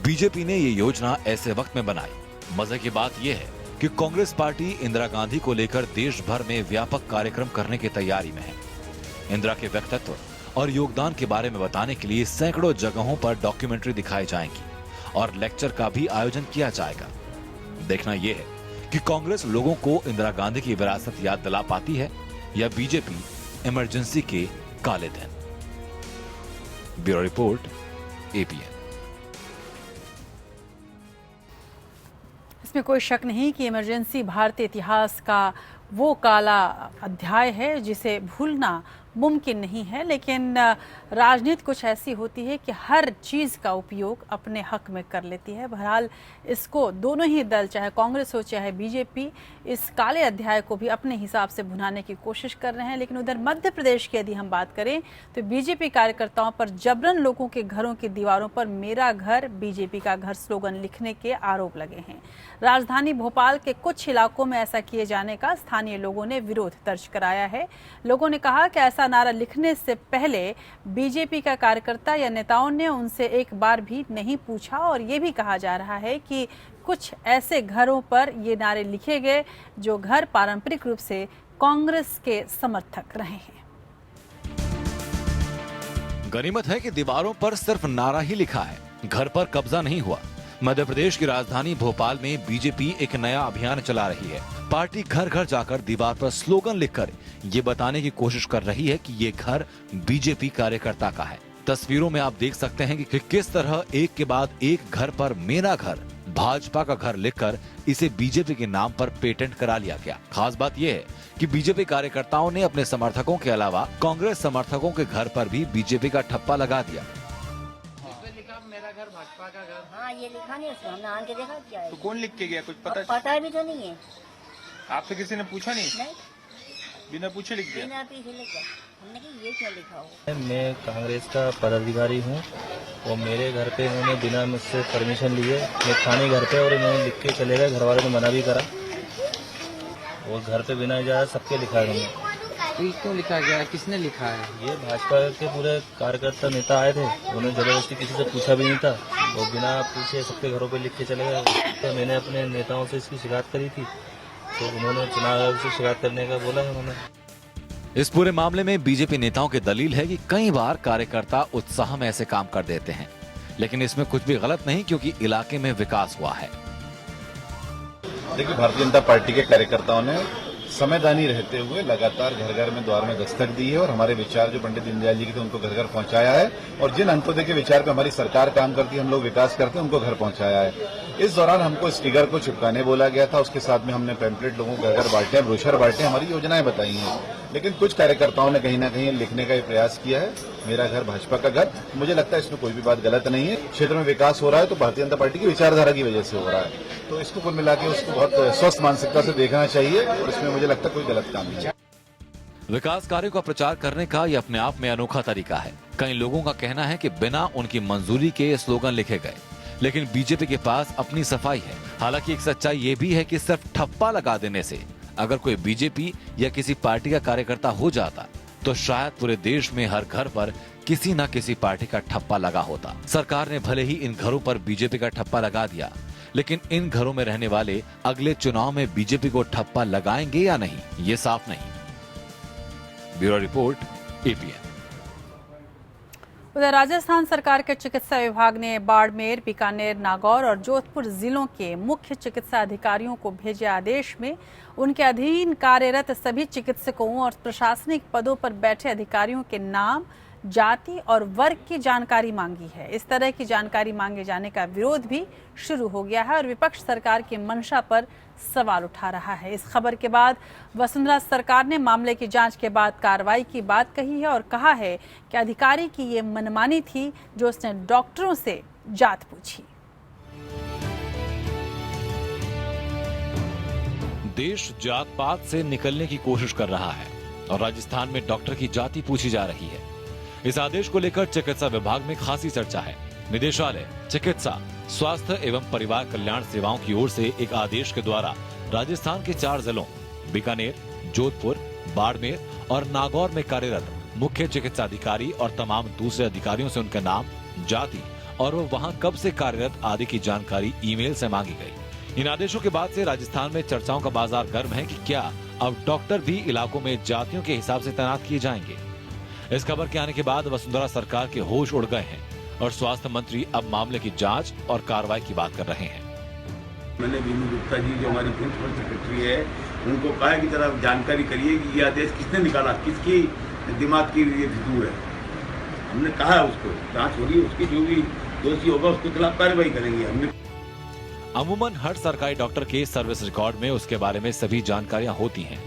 बीजेपी ने ये योजना ऐसे वक्त में बनाई। मजे की बात यह है कि कांग्रेस पार्टी इंदिरा गांधी को लेकर देश भर में व्यापक कार्यक्रम करने की तैयारी में है। इंदिरा के व्यक्तित्व और योगदान के बारे में बताने के लिए सैकड़ों जगहों पर डॉक्यूमेंट्री दिखाई जाएंगी और लेक्चर का भी आयोजन किया जाएगा। देखना यह है कि कांग्रेस लोगों को इंदिरा गांधी की विरासत याद दिला पाती है या बीजेपी इमरजेंसी के काले दिन। Bureau report, APN. इसमें कोई शक नहीं कि इमरजेंसी भारतीय इतिहास का वो काला अध्याय है जिसे भूलना मुमकिन नहीं है, लेकिन राजनीति कुछ ऐसी होती है कि हर चीज़ का उपयोग अपने हक में कर लेती है। बहरहाल इसको दोनों ही दल, चाहे कांग्रेस हो चाहे बीजेपी, इस काले अध्याय को भी अपने हिसाब से भुनाने की कोशिश कर रहे हैं। लेकिन उधर मध्य प्रदेश की यदि हम बात करें तो बीजेपी कार्यकर्ताओं पर जबरन लोगों के घरों की दीवारों पर मेरा घर बीजेपी का घर स्लोगन लिखने के आरोप लगे हैं। राजधानी भोपाल के कुछ इलाकों में ऐसा किए जाने का स्थानीय लोगों ने विरोध दर्ज कराया है। लोगों ने कहा कि ऐसा नारा लिखने से पहले बीजेपी का कार्यकर्ता या नेताओं ने उनसे एक बार भी नहीं पूछा और ये भी कहा जा रहा है कि कुछ ऐसे घरों पर ये नारे लिखे गए जो घर पारंपरिक रूप से कांग्रेस के समर्थक रहे हैं। गनीमत है कि दीवारों पर सिर्फ नारा ही लिखा है, घर पर कब्जा नहीं हुआ। मध्य प्रदेश की राजधानी भोपाल में बीजेपी एक नया अभियान चला रही है। पार्टी घर घर जाकर दीवार पर स्लोगन लिखकर ये बताने की कोशिश कर रही है कि ये घर बीजेपी कार्यकर्ता का है। तस्वीरों में आप देख सकते हैं कि किस तरह एक के बाद एक घर पर मेरा घर भाजपा का घर लिखकर इसे बीजेपी के नाम पर पेटेंट करा लिया गया। खास बात यह है कि बीजेपी कार्यकर्ताओं ने अपने समर्थकों के अलावा कांग्रेस समर्थकों के घर पर भी बीजेपी का ठप्पा लगा दिया। मेरा घर भाजपा का घर। हाँ, ये लिखा नहीं उसमें, हमने आन के देखा क्या है। तो कौन लिख के गया, कुछ पता भी तो नहीं है। आपसे किसी ने पूछा नहीं? नहीं, बिना पूछे लिख दिया। बिना पूछे लिख दिया। हमने कहा ये क्या लिखा हो। मैं कांग्रेस का पदाधिकारी हूँ और मेरे घर पे इन्होंने बिना मुझसे परमिशन लिए मैं थाने घर पे और इन्होंने लिख के चले गए। घर वाले ने मना भी करा और घर पे बिना इजाजत सबके लिखा है। क्यों लिखा गया है, किसने लिखा है? ये भाजपा के पूरे कार्यकर्ता नेता आए थे, उन्होंने जबरदस्ती किसी से पूछा भी नहीं था और बिना पूछे सबके घरों पे लिख के चले गए। तो मैंने अपने नेताओं से इसकी शिकायत करी थी तो उन्होंने चुनाव आयोग से शिकायत करने का बोला है उन्होंने। इस पूरे मामले में बीजेपी नेताओं की दलील है कि कई बार कार्यकर्ता उत्साह में ऐसे काम कर देते हैं, लेकिन इसमें कुछ भी गलत नहीं क्योंकि इलाके में विकास हुआ है। देखिए, भारतीय जनता पार्टी के कार्यकर्ताओं ने समयदानी रहते हुए लगातार घर घर में द्वार में दस्तक दी है और हमारे विचार जो पंडित दीनदयाल जी के थे उनको घर घर पहुंचाया है और जिन अंत्योदय के विचार पे हमारी सरकार काम करती है, हम लोग विकास करते हैं, उनको घर पहुंचाया है। इस दौरान हमको स्टिकर को चिपकाने बोला गया था, उसके साथ में हमने पैम्पलेट लोगों को घर घर बांटे, ब्रोशर बांटे, हमारी योजनाएं बताई हैं। लेकिन कुछ कार्यकर्ताओं ने कहीं ना कहीं लिखने का प्रयास किया है मेरा घर भाजपा का घर। मुझे लगता है इसमें कोई भी बात गलत नहीं है। क्षेत्र में विकास हो रहा है तो भारतीय जनता पार्टी की विचारधारा की वजह से हो रहा है, तो इसको कुल मिला के उसको बहुत स्वस्थ मानसिकता से देखना चाहिए और इसमें मुझे लगता है कोई गलत काम नहीं है। विकास कार्यों का प्रचार करने का यह अपने आप में अनोखा तरीका है। कई लोगों का कहना है कि बिना उनकी मंजूरी के स्लोगन लिखे गए, लेकिन बीजेपी के पास अपनी सफाई है। हालांकि एक सच्चाई ये भी है कि सिर्फ ठप्पा लगा देने से अगर कोई बीजेपी या किसी पार्टी का कार्यकर्ता हो जाता तो शायद पूरे देश में हर घर पर किसी न किसी पार्टी का ठप्पा लगा होता। सरकार ने भले ही इन घरों पर बीजेपी का ठप्पा लगा दिया, लेकिन इन घरों में रहने वाले अगले चुनाव में बीजेपी को ठप्पा लगाएंगे या नहीं, ये साफ नहीं। Bureau report, APN. उधर राजस्थान सरकार के चिकित्सा विभाग ने बाड़मेर, बीकानेर, नागौर और जोधपुर जिलों के मुख्य चिकित्सा अधिकारियों को भेजे आदेश में उनके अधीन कार्यरत सभी चिकित्सकों और प्रशासनिक पदों पर बैठे अधिकारियों के नाम, जाति और वर्ग की जानकारी मांगी है। इस तरह की जानकारी मांगे जाने का विरोध भी शुरू हो गया है और विपक्ष सरकार की मंशा पर सवाल उठा रहा है। इस खबर के बाद वसुंधरा सरकार ने मामले की जांच के बाद कार्रवाई की बात कही है और कहा है कि अधिकारी की ये मनमानी थी जो उसने डॉक्टरों से जात पूछी। देश जात पात से निकलने की कोशिश कर रहा है और राजस्थान में डॉक्टर की जाति पूछी जा रही है। इस आदेश को लेकर चिकित्सा विभाग में खासी चर्चा है। निदेशालय चिकित्सा, स्वास्थ्य एवं परिवार कल्याण सेवाओं की ओर से एक आदेश के द्वारा राजस्थान के 4 जिलों बीकानेर, जोधपुर, बाड़मेर और नागौर में कार्यरत मुख्य चिकित्सा अधिकारी और तमाम दूसरे अधिकारियों से उनका नाम, जाति और वो वहां कब से कार्यरत आदि की जानकारी ईमेल से मांगी गई। इन आदेशों के बाद से राजस्थान में चर्चाओं का बाजार गर्म है कि क्या अब डॉक्टर भी इलाकों में जातियों के हिसाब से तैनात किए जाएंगे। इस खबर के आने के बाद वसुंधरा सरकार के होश उड़ गए हैं और स्वास्थ्य मंत्री अब मामले की जांच और कार्रवाई की बात कर रहे हैं। मैंने बीनू गुप्ता जी जो हमारी प्रिंसिपल सेक्रेटरी है उनको कहा कि जरा जानकारी करिए कि ये आदेश किसने निकाला, किसकी दिमाग की ये फितूर है। हमने कहा उसको जांच हो रही है, उसकी जो भी दोषी होगा उसके खिलाफ कार्रवाई करेंगे। हमने अमूमन हर सरकारी डॉक्टर के सर्विस रिकॉर्ड में उसके बारे में सभी जानकारियां होती हैं,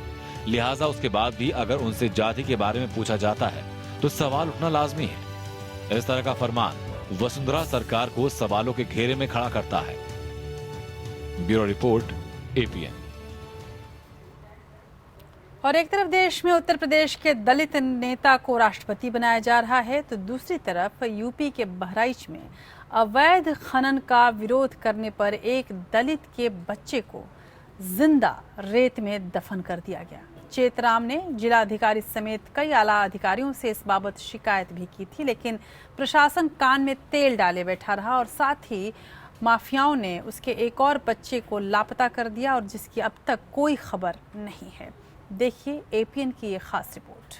लिहाजा उसके बाद भी अगर उनसे जाति के बारे में पूछा जाता है तो सवाल उठना लाजमी है। इस तरह का फरमान वसुंधरा सरकार को सवालों के घेरे में खड़ा करता है। Bureau report, APN. और एक तरफ देश में उत्तर प्रदेश के दलित नेता को राष्ट्रपति बनाया जा रहा है तो दूसरी तरफ यूपी के बहराइच में अवैध खनन का विरोध करने पर एक दलित के बच्चे को जिंदा रेत में दफन कर दिया गया। चेतराम ने जिलाधिकारी समेत कई आला अधिकारियों से इस बाबत शिकायत भी की थी, लेकिन प्रशासन कान में तेल डाले बैठा रहा और साथ ही माफियाओं ने उसके एक और बच्चे को लापता कर दिया और जिसकी अब तक कोई खबर नहीं है। देखिए एपीएन की ये खास रिपोर्ट।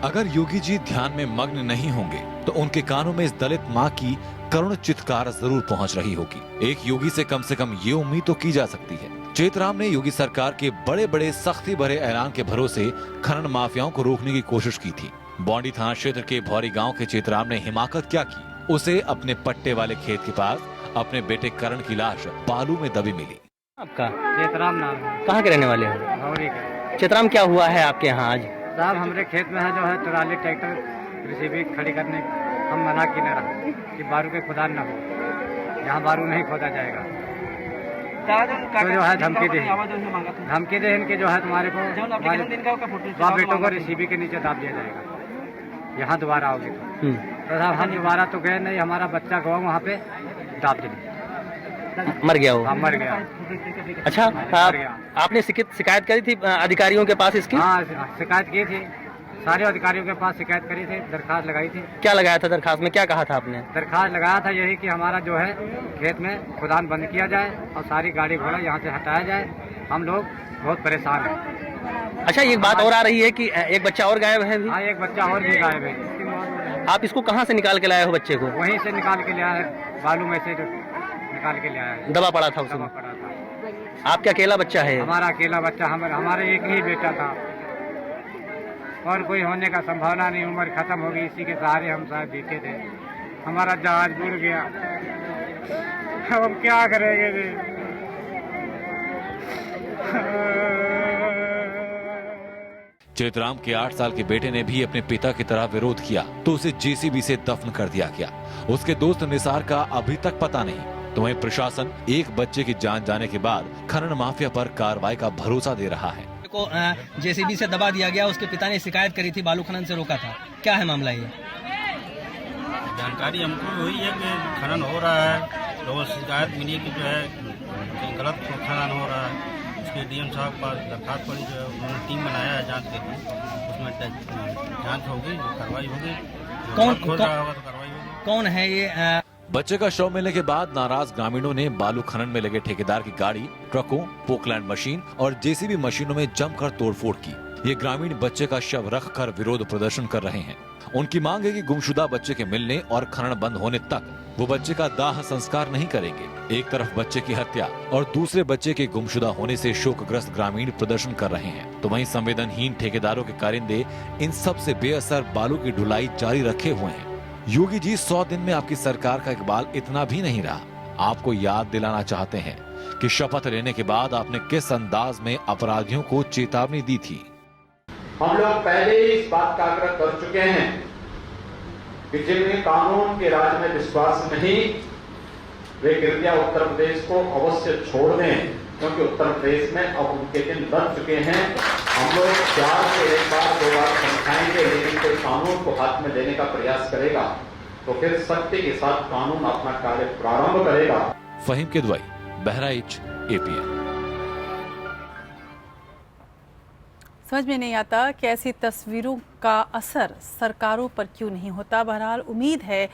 अगर योगी जी ध्यान में मग्न नहीं होंगे तो उनके कानों में इस दलित मां की करुण चित्कार जरूर पहुंच रही होगी। एक योगी से कम ये उम्मीद तो की जा सकती है। चेतराम ने योगी सरकार के बड़े बड़े सख्ती भरे ऐलान के भरोसे खनन माफियाओं को रोकने की कोशिश की थी। बौंडी थाना क्षेत्र के भौरी गांव के चेतराम ने हिमाकत क्या की, उसे अपने पट्टे वाले खेत के पास अपने बेटे करण की लाश बालू में दबी मिली। आपका चेतराम नाम है। कहाँ के रहने वाले हो? भौरी का। चेतराम, क्या हुआ है आपके यहाँ आज? साहब हमारे खेत में है जो है ट्राली ट्रैक्टर कृषि खड़ी करने हम मना की न रहा कि बारू के खुदान न हो, यहाँ बारू नहीं खोदा जाएगा। तो जो है धमकी दे इनके जो है तुम्हारे को बेटों को रेसिपी के नीचे दाब दिया जाएगा। यहाँ दोबारा आओगे तो साहब हम दोबारा तो गए नहीं, हमारा बच्चा गवा वहाँ पे दाब दिया, मर गया वो। हाँ मर गया। अच्छा, आपने शिकायत करी थी अधिकारियों के पास इसकी? हाँ शिकायत की थी, सारे अधिकारियों के पास शिकायत करी थी, दरखास्त लगाई थी। क्या लगाया था दरखास्त में, क्या कहा था आपने? दरखास्त लगाया था यही कि हमारा जो है खेत में खुदान बंद किया जाए और सारी गाड़ी घोड़ा यहाँ से हटाया जाए, हम लोग बहुत परेशान हैं। अच्छा, एक बात और आ रही है कि एक बच्चा और गायब है। हाँ, एक बच्चा और भी गायब है। आप इसको कहाँ से निकाल के लाए हो बच्चे को? वहीं से निकाल के लाया है, बालू में से निकाल के लाया है। दबा पड़ा था उसमें? आपका अकेला बच्चा है? हमारा अकेला बच्चा, हमारा एक ही बेटा था और कोई होने का संभावना नहीं, उम्र खत्म हो गई, इसी के सहारे हम साथ जीते थे। हमारा जहाज बुड़ गया, हम क्या करेंगे? चेतराम के 8 साल के बेटे ने भी अपने पिता की तरह विरोध किया तो उसे जेसीबी से दफन कर दिया गया। उसके दोस्त निसार का अभी तक पता नहीं। तो वहीं प्रशासन एक बच्चे की जान जाने के बाद खनन माफिया पर कार्रवाई का भरोसा दे रहा है। को जेसीबी से दबा दिया गया, उसके पिता ने शिकायत करी थी, बालू खनन से रोका था। क्या है मामला ये? जानकारी हमको हुई है कि खनन हो रहा है, लोगों से शिकायत मिली कि जो है गलत खनन हो रहा है। उसके डीएम साहब पास दरखास्त पड़ी, जो है उन्होंने टीम बनाया है जांच के लिए, उसमें जांच होगी, कार्रवाई होगी। कौन है ये? बच्चे का शव मिलने के बाद नाराज ग्रामीणों ने बालू खनन में लगे ठेकेदार की गाड़ी, ट्रकों, पोकलैंड मशीन और जेसीबी मशीनों में जमकर तोड़फोड़ की। ये ग्रामीण बच्चे का शव रखकर विरोध प्रदर्शन कर रहे हैं। उनकी मांग है कि गुमशुदा बच्चे के मिलने और खनन बंद होने तक वो बच्चे का दाह संस्कार नहीं करेंगे। एक तरफ बच्चे की हत्या और दूसरे बच्चे के गुमशुदा होने से शोकग्रस्त ग्रामीण प्रदर्शन कर रहे हैं, तो वहीं संवेदनहीन ठेकेदारों के कारिंदे इन सब से बेअसर बालू की ढुलाई जारी रखे हुए हैं। योगी जी 100 दिन में आपकी सरकार का इकबाल इतना भी नहीं रहा। आपको याद दिलाना चाहते हैं कि शपथ लेने के बाद आपने किस अंदाज में अपराधियों को चेतावनी दी थी। हम लोग पहले ही इस बात का आग्रह कर चुके हैं कि जिन्हें कानून के राज में विश्वास नहीं, वे कृपया उत्तर प्रदेश को अवश्य छोड़ दें, क्योंकि उत्तर प्रदेश में अब उनके दिन लग चुके हैं। हम लोग प्यार से एक बार 2 बार समझाएंगे, लेकिन कोई कानून को हाथ में लेने का प्रयास करेगा तो फिर सत्य के साथ कानून अपना कार्य प्रारंभ करेगा। फहीम किदवई, बहराइच, एपीएन। समझ में नहीं आता कि ऐसी तस्वीरों का असर सरकारों पर क्यों नहीं होता। बहरहाल उम्मीद है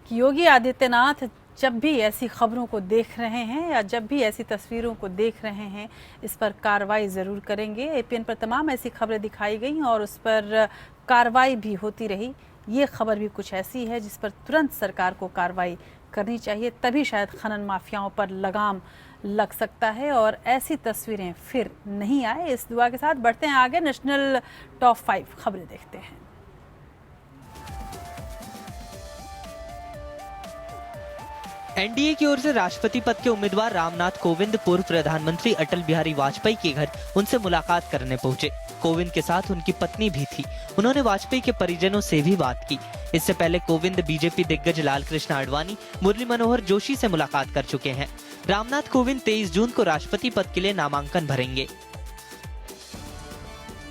कि योगी आदित्यनाथ जब भी ऐसी खबरों को देख रहे हैं या जब भी ऐसी तस्वीरों को देख रहे हैं, इस पर कार्रवाई ज़रूर करेंगे। एपीएन पर तमाम ऐसी खबरें दिखाई गई और उस पर कार्रवाई भी होती रही। ये खबर भी कुछ ऐसी है जिस पर तुरंत सरकार को कार्रवाई करनी चाहिए, तभी शायद खनन माफियाओं पर लगाम लग सकता है और ऐसी तस्वीरें फिर नहीं आए। इस दुआ के साथ बढ़ते हैं आगे। नेशनल टॉप 5 खबरें देखते हैं। एनडीए की ओर से राष्ट्रपति पद के उम्मीदवार रामनाथ कोविंद पूर्व प्रधानमंत्री अटल बिहारी वाजपेयी के घर उनसे मुलाकात करने पहुंचे। कोविंद के साथ उनकी पत्नी भी थी। उन्होंने वाजपेयी के परिजनों से भी बात की। इससे पहले कोविंद बीजेपी दिग्गज लालकृष्ण आडवाणी, मुरली मनोहर जोशी से मुलाकात कर चुके हैं। रामनाथ कोविंद 23 जून को राष्ट्रपति पद के लिए नामांकन भरेंगे।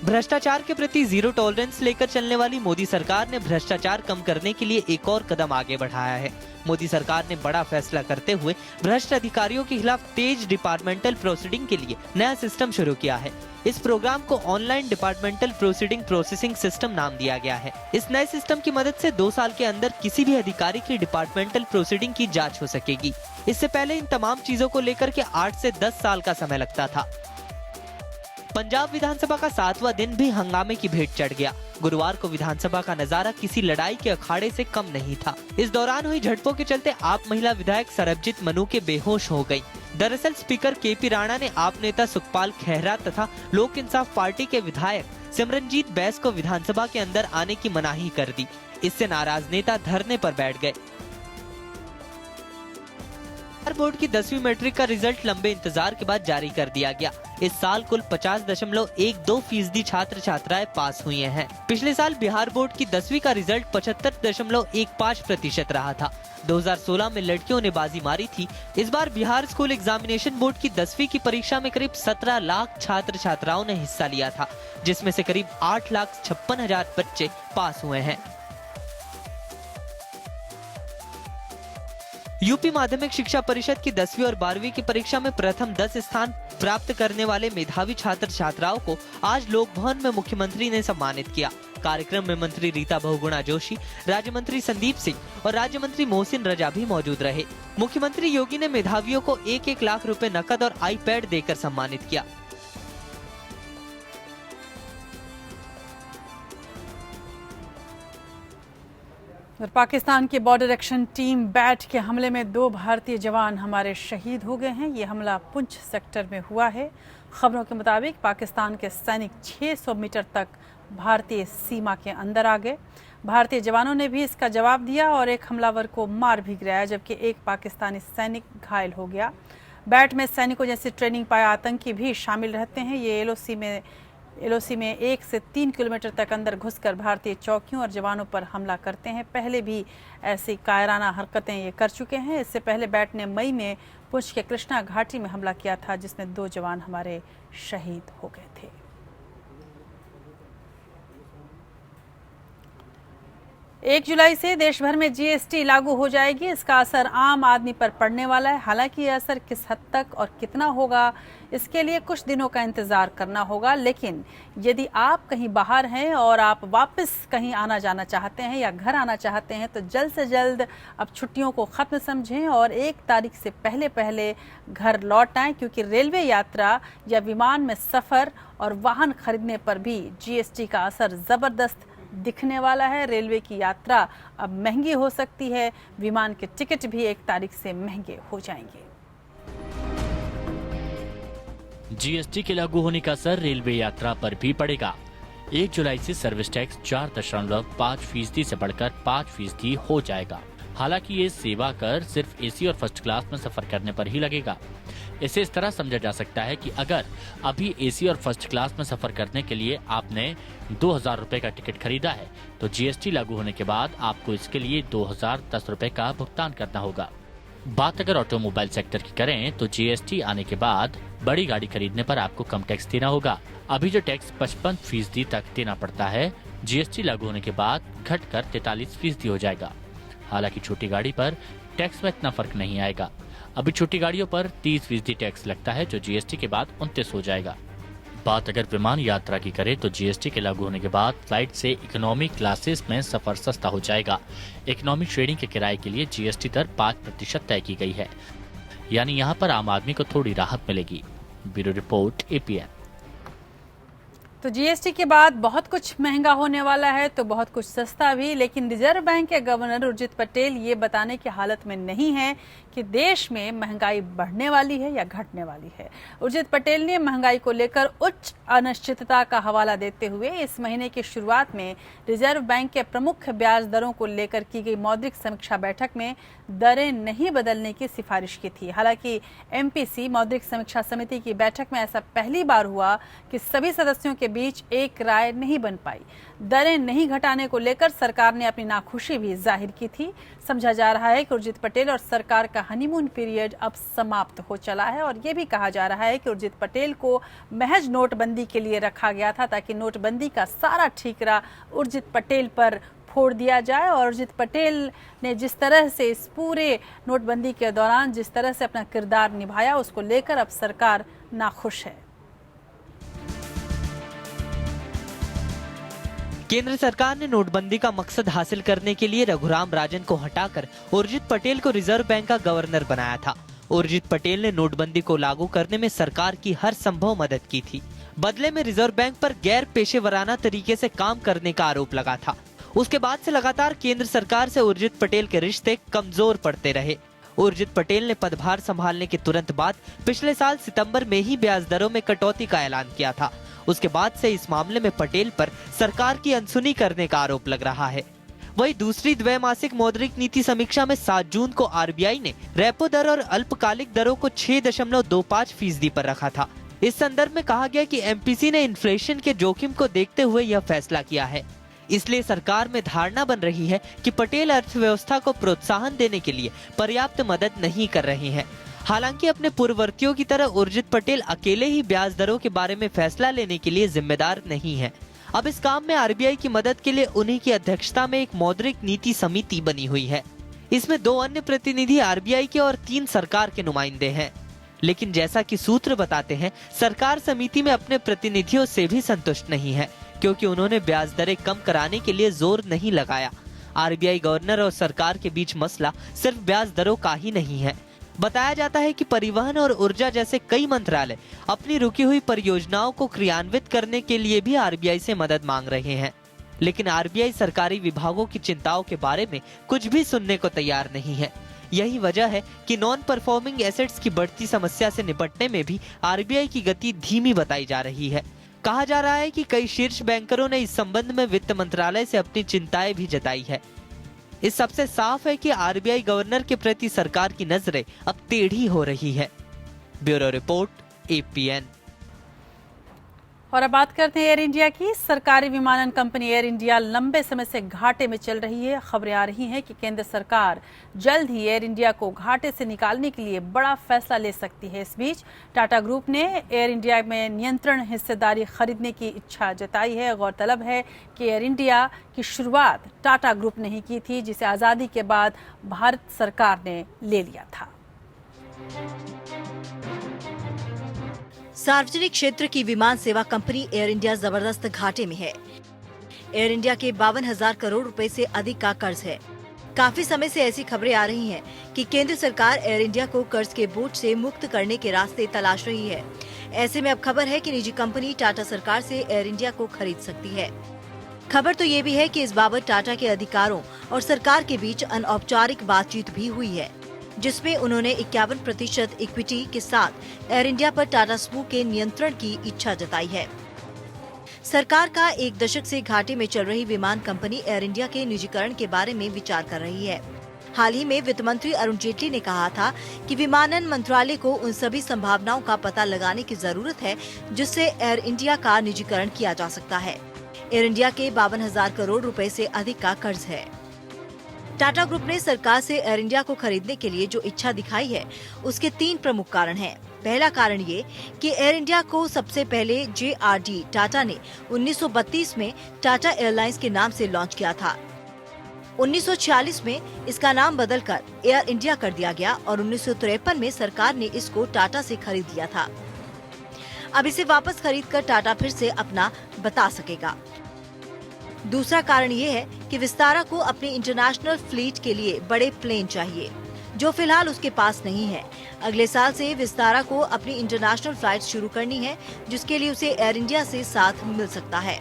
भ्रष्टाचार के प्रति जीरो टॉलरेंस लेकर चलने वाली मोदी सरकार ने भ्रष्टाचार कम करने के लिए एक और कदम आगे बढ़ाया है। मोदी सरकार ने बड़ा फैसला करते हुए भ्रष्ट अधिकारियों के खिलाफ तेज डिपार्टमेंटल प्रोसीडिंग के लिए नया सिस्टम शुरू किया है। इस प्रोग्राम को online departmental proceeding processing system नाम दिया गया है। इस नए सिस्टम की मदद से 2 साल के अंदर किसी भी अधिकारी की डिपार्टमेंटल प्रोसीडिंग की जांच हो सकेगी। इससे पहले इन तमाम चीजों को लेकर के 8 से 10 साल का समय लगता था। पंजाब विधानसभा का 7वां दिन भी हंगामे की भेंट चढ़ गया। गुरुवार को विधानसभा का नजारा किसी लड़ाई के अखाड़े से कम नहीं था। इस दौरान हुई झड़पों के चलते आप महिला विधायक सरबजीत मनु के बेहोश हो गयी। दरअसल स्पीकर केपी राणा ने आप नेता सुखपाल खेहरा तथा लोक इंसाफ पार्टी के विधायक सिमरनजीत बैस को विधानसभा के अंदर आने की मनाही कर दी। इससे नाराज नेता धरने पर बैठ गए। बिहार बोर्ड की 10वीं मैट्रिक का रिजल्ट लंबे इंतजार के बाद जारी कर दिया गया। इस साल कुल 50.12% छात्र छात्राएं पास हुए हैं। पिछले साल बिहार बोर्ड की 10वीं का रिजल्ट 75.15% रहा था। 2016 में लड़कियों ने बाजी मारी थी। इस बार बिहार स्कूल एग्जामिनेशन बोर्ड की 10वीं की परीक्षा में करीब 17 लाख छात्र छात्राओं ने हिस्सा लिया था, जिसमें से करीब 8,56,000 बच्चे पास हुए हैं। यूपी माध्यमिक शिक्षा परिषद की 10वीं और 12वीं की परीक्षा में प्रथम 10 स्थान प्राप्त करने वाले मेधावी छात्र छात्राओं को आज लोक भवन में मुख्यमंत्री ने सम्मानित किया। कार्यक्रम में मंत्री रीता बहुगुणा जोशी, राज्य मंत्री संदीप सिंह और राज्य मंत्री मोहसिन रजा भी मौजूद रहे। मुख्यमंत्री योगी ने मेधावियों को 1-1 लाख रुपए नकद और आईपैड देकर सम्मानित किया। और पाकिस्तान की बॉर्डर एक्शन टीम बैट के हमले में 2 भारतीय जवान हमारे शहीद हो गए हैं। ये हमला पुंछ सेक्टर में हुआ है। खबरों के मुताबिक पाकिस्तान के सैनिक 600 मीटर तक भारतीय सीमा के अंदर आ गए। भारतीय जवानों ने भी इसका जवाब दिया और एक हमलावर को मार भी गिराया, जबकि एक पाकिस्तानी सैनिक घायल हो गया। बैट में सैनिकों जैसे ट्रेनिंग पाया आतंकी भी शामिल रहते हैं। ये एलओसी में 1 से 3 किलोमीटर तक अंदर घुसकर भारतीय चौकियों और जवानों पर हमला करते हैं। पहले भी ऐसी कायराना हरकतें ये कर चुके हैं। इससे पहले बैट ने मई में पुंछ के कृष्णा घाटी में हमला किया था, जिसमें 2 जवान हमारे शहीद हो गए थे। 1 जुलाई से देश भर में जीएसटी लागू हो जाएगी। इसका असर आम आदमी पर पड़ने वाला है। हालांकि यह असर किस हद तक और कितना होगा, इसके लिए कुछ दिनों का इंतजार करना होगा। लेकिन यदि आप कहीं बाहर हैं और आप वापस कहीं आना जाना चाहते हैं या घर आना चाहते हैं, तो जल्द से जल्द अब छुट्टियों को ख़त्म समझें और 1 तारीख से पहले घर लौट आएँ, क्योंकि रेलवे यात्रा या विमान में सफ़र और वाहन खरीदने पर भी जीएसटी का असर ज़बरदस्त दिखने वाला है। रेलवे की यात्रा अब महंगी हो सकती है। विमान के टिकट भी 1 तारीख से महंगे हो जाएंगे। जीएसटी के लागू होने का असर रेलवे यात्रा पर भी पड़ेगा। 1 जुलाई से सर्विस टैक्स 4.5% से बढ़कर 5% हो जाएगा। हालांकि ये सेवा कर सिर्फ एसी और फर्स्ट क्लास में सफर करने पर ही लगेगा। इसे इस तरह समझा जा सकता है कि अगर अभी एसी और फर्स्ट क्लास में सफर करने के लिए आपने 2000 रुपए का टिकट खरीदा है, तो जीएसटी लागू होने के बाद आपको इसके लिए 2010 रुपए का भुगतान करना होगा। बात अगर ऑटोमोबाइल सेक्टर की करें तो जीएसटी आने के बाद बड़ी गाड़ी खरीदने पर आपको कम टैक्स देना होगा। अभी जो टैक्स 55% तक देना पड़ता है, जीएसटी लागू होने के बाद घटकर 43% हो जाएगा। हालांकि छोटी गाड़ी पर टैक्स में इतना फर्क नहीं आएगा। अभी छोटी गाड़ियों पर 30% टैक्स लगता है, जो जीएसटी के बाद 29 हो जाएगा। बात अगर विमान यात्रा की करें तो जीएसटी के लागू होने के बाद फ्लाइट से इकोनॉमी क्लासेस में सफर सस्ता हो जाएगा। इकोनॉमी श्रेणी के किराए के लिए जीएसटी दर 5% तय की गई है, यानी यहाँ पर आम आदमी को थोड़ी राहत मिलेगी। Bureau report APN. तो जीएसटी के बाद बहुत कुछ महंगा होने वाला है तो बहुत कुछ सस्ता भी, लेकिन रिजर्व बैंक के गवर्नर उर्जित पटेल ये बताने की हालत में नहीं है कि देश में महंगाई बढ़ने वाली है या घटने वाली है। उर्जित पटेल ने महंगाई को लेकर उच्च अनिश्चितता का हवाला देते हुए इस महीने की शुरुआत में रिजर्व बैंक के प्रमुख ब्याज दरों को लेकर की गई मौद्रिक समीक्षा बैठक में दरें नहीं बदलने की सिफारिश की थी। हालांकि एमपीसी मौद्रिक समीक्षा समिति की बैठक में ऐसा पहली बार हुआ कि सभी सदस्यों के बीच एक राय नहीं बन पाई। दरें नहीं घटाने को लेकर सरकार ने अपनी नाखुशी भी जाहिर की थी। समझा जा रहा है कि उर्जित पटेल और सरकार का हनीमून पीरियड अब समाप्त हो चला है और ये भी कहा जा रहा है कि उर्जित पटेल को महज नोटबंदी के लिए रखा गया था ताकि नोटबंदी का सारा ठीकरा उर्जित पटेल पर फोड़ दिया जाए। और उर्जित पटेल ने जिस तरह से इस पूरे नोटबंदी के दौरान जिस तरह से अपना किरदार निभाया उसको लेकर अब सरकार नाखुश है। केंद्र सरकार ने नोटबंदी का मकसद हासिल करने के लिए रघुराम राजन को हटाकर उर्जित पटेल को रिजर्व बैंक का गवर्नर बनाया था। उर्जित पटेल ने नोटबंदी को लागू करने में सरकार की हर संभव मदद की थी। बदले में रिजर्व बैंक पर गैर पेशेवराना तरीके से काम करने का आरोप लगा था। उसके बाद से लगातार केंद्र सरकार से उर्जित पटेल के रिश्ते कमजोर पड़ते रहे। उर्जित पटेल ने पदभार संभालने के तुरंत बाद पिछले साल सितंबर में ही ब्याज दरों में कटौती का ऐलान किया था। उसके बाद से इस मामले में पटेल पर सरकार की अनसुनी करने का आरोप लग रहा है। वहीं दूसरी द्वैमासिक मौद्रिक नीति समीक्षा में 7 जून को आरबीआई ने रेपो दर और अल्पकालिक दरों को 6.25% पर रखा था। इस संदर्भ में कहा गया कि एमपीसी ने इन्फ्लेशन के जोखिम को देखते हुए यह फैसला किया है। इसलिए सरकार में धारणा बन रही है कि पटेल अर्थव्यवस्था को प्रोत्साहन देने के लिए पर्याप्त मदद नहीं कर रहे हैं। हालांकि अपने पूर्ववर्तियों की तरह उर्जित पटेल अकेले ही ब्याज दरों के बारे में फैसला लेने के लिए जिम्मेदार नहीं है। अब इस काम में आरबीआई की मदद के लिए उन्हीं की अध्यक्षता में एक मौद्रिक नीति समिति बनी हुई है। इसमें 2 अन्य प्रतिनिधि आरबीआई के और 3 सरकार के नुमाइंदे हैं। लेकिन जैसा कि सूत्र बताते हैं, सरकार समिति में अपने प्रतिनिधियों से भी संतुष्ट नहीं है, क्योंकि उन्होंने ब्याज दरें कम कराने के लिए जोर नहीं लगाया। आरबीआई गवर्नर और सरकार के बीच मसला सिर्फ ब्याज दरों का ही नहीं है। बताया जाता है कि परिवहन और ऊर्जा जैसे कई मंत्रालय अपनी रुकी हुई परियोजनाओं को क्रियान्वित करने के लिए भी आरबीआई से मदद मांग रहे हैं। लेकिन आरबीआई सरकारी विभागों की चिंताओं के बारे में कुछ भी सुनने को तैयार नहीं है। यही वजह है कि नॉन परफॉर्मिंग एसेट्स की बढ़ती समस्या से निपटने में भी आरबीआई की गति धीमी बताई जा रही है। कहा जा रहा है कि कई शीर्ष बैंकरों ने इस संबंध में वित्त मंत्रालय से अपनी चिंताएं भी जताई है। इस सबसे साफ है कि आरबीआई गवर्नर के प्रति सरकार की नजरें अब टेढ़ी हो रही है। Bureau report APN. और अब बात करते हैं एयर इंडिया की। सरकारी विमानन कंपनी एयर इंडिया लंबे समय से घाटे में चल रही है। खबरें आ रही हैं कि केंद्र सरकार जल्द ही एयर इंडिया को घाटे से निकालने के लिए बड़ा फैसला ले सकती है। इस बीच टाटा ग्रुप ने एयर इंडिया में नियंत्रण हिस्सेदारी खरीदने की इच्छा जताई है। गौरतलब है कि एयर इंडिया की शुरुआत टाटा ग्रुप ने ही की थी, जिसे आज़ादी के बाद भारत सरकार ने ले लिया था। सार्वजनिक क्षेत्र की विमान सेवा कंपनी एयर इंडिया जबरदस्त घाटे में है। एयर इंडिया के 52,000 करोड़ रुपए से अधिक का कर्ज है। काफी समय से ऐसी खबरें आ रही हैं कि केंद्र सरकार एयर इंडिया को कर्ज के बोझ से मुक्त करने के रास्ते तलाश रही है। ऐसे में अब खबर है कि निजी कंपनी टाटा सरकार से एयर इंडिया को खरीद सकती है। खबर तो ये भी है कि इस बाबत टाटा के अधिकारों और सरकार के बीच अनौपचारिक बातचीत भी हुई है, जिसमें उन्होंने 51% इक्विटी के साथ एयर इंडिया पर टाटा स्मू के नियंत्रण की इच्छा जताई है। सरकार का 1 दशक से घाटे में चल रही विमान कंपनी एयर इंडिया के निजीकरण के बारे में विचार कर रही है। हाल ही में वित्त मंत्री अरुण जेटली ने कहा था कि विमानन मंत्रालय को उन सभी संभावनाओं का पता लगाने की जरूरत है जिससे एयर इंडिया का निजीकरण किया जा सकता है। एयर इंडिया के 52,000 करोड़ रुपए से अधिक का कर्ज है। टाटा ग्रुप ने सरकार से एयर इंडिया को खरीदने के लिए जो इच्छा दिखाई है, उसके 3 प्रमुख कारण हैं। पहला कारण ये कि एयर इंडिया को सबसे पहले JRD टाटा ने 1932 में टाटा एयरलाइंस के नाम से लॉन्च किया था। 1946 में इसका नाम बदलकर एयर इंडिया कर दिया गया और 1953 में सरकार ने इसको टाटा से खरीद लिया था। अब इसे वापस खरीदकर टाटा फिर से अपना बता सकेगा। दूसरा कारण ये है कि विस्तारा को अपनी इंटरनेशनल फ्लीट के लिए बड़े प्लेन चाहिए, जो फिलहाल उसके पास नहीं है। अगले साल से विस्तारा को अपनी इंटरनेशनल फ्लाइट शुरू करनी है, जिसके लिए उसे एयर इंडिया से साथ मिल सकता है।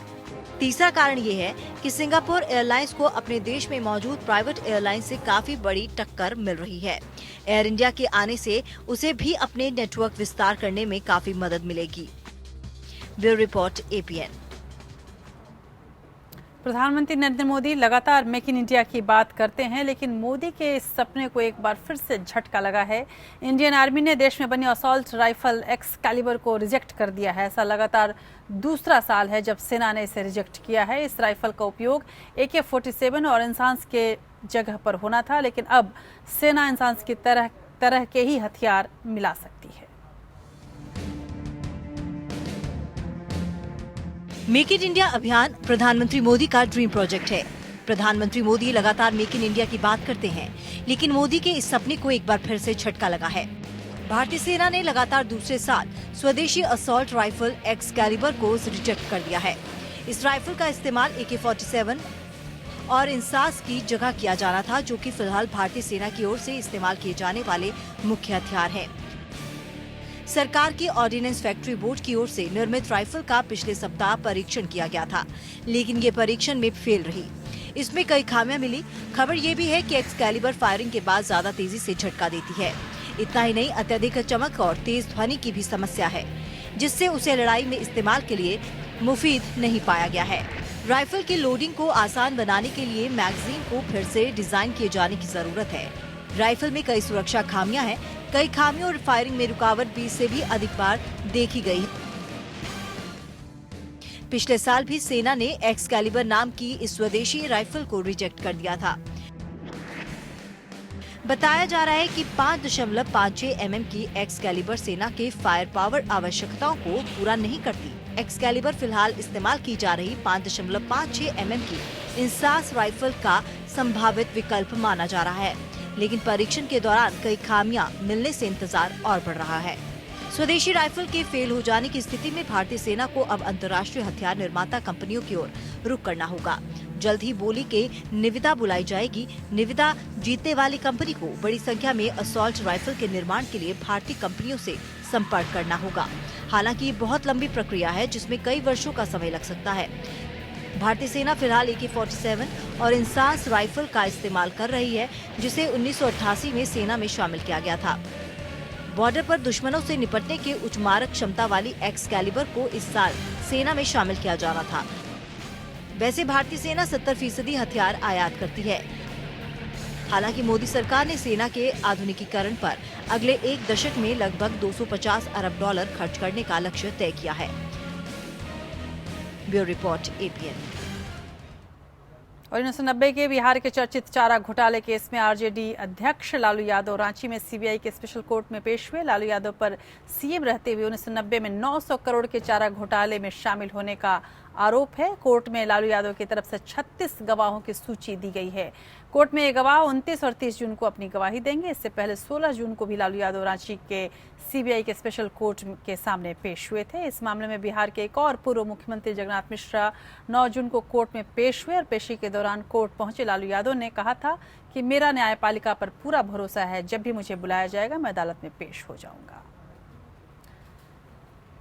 तीसरा कारण ये है कि सिंगापुर एयरलाइंस को अपने देश में मौजूद प्राइवेट एयरलाइन से काफी बड़ी टक्कर मिल रही है। एयर इंडिया के आने से उसे भी अपने नेटवर्क विस्तार करने में काफी मदद मिलेगी। Bureau report, APN। प्रधानमंत्री नरेंद्र मोदी लगातार मेक इन इंडिया की बात करते हैं, लेकिन मोदी के इस सपने को एक बार फिर से झटका लगा है। इंडियन आर्मी ने देश में बनी असॉल्ट राइफल एक्सकैलिबर को रिजेक्ट कर दिया है। ऐसा लगातार दूसरा साल है जब सेना ने इसे रिजेक्ट किया है। इस राइफल का उपयोग AK-47 और इंसास के जगह पर होना था, लेकिन अब सेना इंसास की तरह के ही हथियार मिला सकती है। मेक इन इंडिया अभियान प्रधानमंत्री मोदी का ड्रीम प्रोजेक्ट है। प्रधानमंत्री मोदी लगातार मेक इन इंडिया की बात करते हैं, लेकिन मोदी के इस सपने को एक बार फिर से झटका लगा है। भारतीय सेना ने लगातार दूसरे साल स्वदेशी असॉल्ट राइफल एक्सकैलिबर को रिजेक्ट कर दिया है। इस राइफल का इस्तेमाल AK-47 और इंसास की जगह किया जाना था, जो कि फिलहाल भारतीय सेना की ओर से इस्तेमाल किए जाने वाले मुख्य हथियार हैं। सरकार की ऑर्डिनेंस फैक्ट्री बोर्ड की ओर से निर्मित राइफल का पिछले सप्ताह परीक्षण किया गया था, लेकिन ये परीक्षण में फेल रही। इसमें कई खामियां मिली। खबर ये भी है कि एक्सकैलिबर फायरिंग के बाद ज्यादा तेजी से झटका देती है। इतना ही नहीं, अत्यधिक चमक और तेज ध्वनि की भी समस्या है, जिससे उसे लड़ाई में इस्तेमाल के लिए मुफीद नहीं पाया गया है। राइफल की लोडिंग को आसान बनाने के लिए मैगजीन को फिर से डिजाइन किए जाने की जरूरत है। राइफल में कई सुरक्षा खामियां हैं। कई खामियों और फायरिंग में रुकावट 20 से भी अधिक बार देखी गई। पिछले साल भी सेना ने एक्सकैलिबर नाम की इस स्वदेशी राइफल को रिजेक्ट कर दिया था। बताया जा रहा है कि 5.56 mm की एक्सकैलिबर सेना के फायर पावर आवश्यकताओं को पूरा नहीं करती। एक्सकैलिबर फिलहाल इस्तेमाल की जा रही 5.56 mm की इंसास राइफल का संभावित विकल्प माना जा रहा है, लेकिन परीक्षण के दौरान कई खामियां मिलने से इंतजार और बढ़ रहा है। स्वदेशी राइफल के फेल हो जाने की स्थिति में भारतीय सेना को अब अंतर्राष्ट्रीय हथियार निर्माता कंपनियों की ओर रुख करना होगा। जल्द ही बोली के निविदा बुलाई जाएगी। निविदा जीतने वाली कंपनी को बड़ी संख्या में असॉल्ट राइफल के निर्माण के लिए भारतीय कंपनियों से संपर्क करना होगा। हालांकि ये बहुत लंबी प्रक्रिया है, जिसमें कई वर्षों का समय लग सकता है। भारतीय सेना फिलहाल AK-47 और इंसास राइफल का इस्तेमाल कर रही है, जिसे 1988 में सेना में शामिल किया गया था। बॉर्डर पर दुश्मनों से निपटने के उच्च मारक क्षमता वाली एक्सकैलिबर को इस साल सेना में शामिल किया जाना था। वैसे भारतीय सेना 70% हथियार आयात करती है। हालांकि मोदी सरकार ने सेना के आधुनिकीकरण पर अगले एक दशक में लगभग $250 अरब खर्च करने का लक्ष्य तय किया है। Bureau report, APN। और 1990 के बिहार के चर्चित चारा घोटाले केस में आरजेडी अध्यक्ष लालू यादव रांची में सीबीआई के स्पेशल कोर्ट में पेश हुए। लालू यादव पर सीएम रहते हुए 1990 में 900 करोड़ के चारा घोटाले में शामिल होने का आरोप है। कोर्ट में लालू यादव की तरफ से 36 गवाहों की सूची दी गई है। कोर्ट में ये गवाह 29 और 30 जून को अपनी गवाही देंगे। इससे पहले 16 जून को भी लालू यादव रांची के सीबीआई के स्पेशल कोर्ट के सामने पेश हुए थे। इस मामले में बिहार के एक और पूर्व मुख्यमंत्री जगन्नाथ मिश्रा 9 जून को कोर्ट में पेश हुए और पेशी के दौरान कोर्ट पहुंचे लालू यादव ने कहा था कि मेरा न्यायपालिका पर पूरा भरोसा है, जब भी मुझे बुलाया जाएगा मैं अदालत में पेश हो जाऊंगा।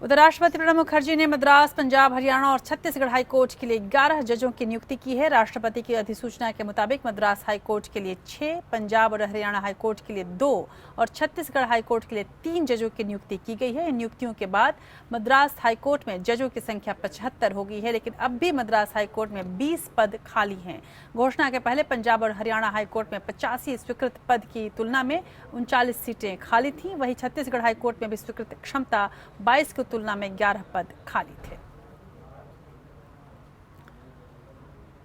उधर राष्ट्रपति प्रणब मुखर्जी ने मद्रास, पंजाब, हरियाणा और छत्तीसगढ़ हाई कोर्ट के लिए 11 जजों की नियुक्ति की है। राष्ट्रपति की अधिसूचना के मुताबिक मद्रास हाई कोर्ट के लिए 6, पंजाब और हरियाणा हाई कोर्ट के लिए 2 और छत्तीसगढ़ हाई कोर्ट के लिए 3 जजों की नियुक्ति की गई है। इन नियुक्तियों के बाद मद्रास हाई कोर्ट में जजों की संख्या 75 हो गई है, लेकिन अब भी मद्रास हाई कोर्ट में 20 पद खाली हैं। घोषणा के पहले पंजाब और हरियाणा हाई कोर्ट में 85 स्वीकृत पद की तुलना में 39 सीटें खाली थीं। वहीं छत्तीसगढ़ हाई कोर्ट में भी स्वीकृत क्षमता 22 की तुलना में 11 पद खाली थे।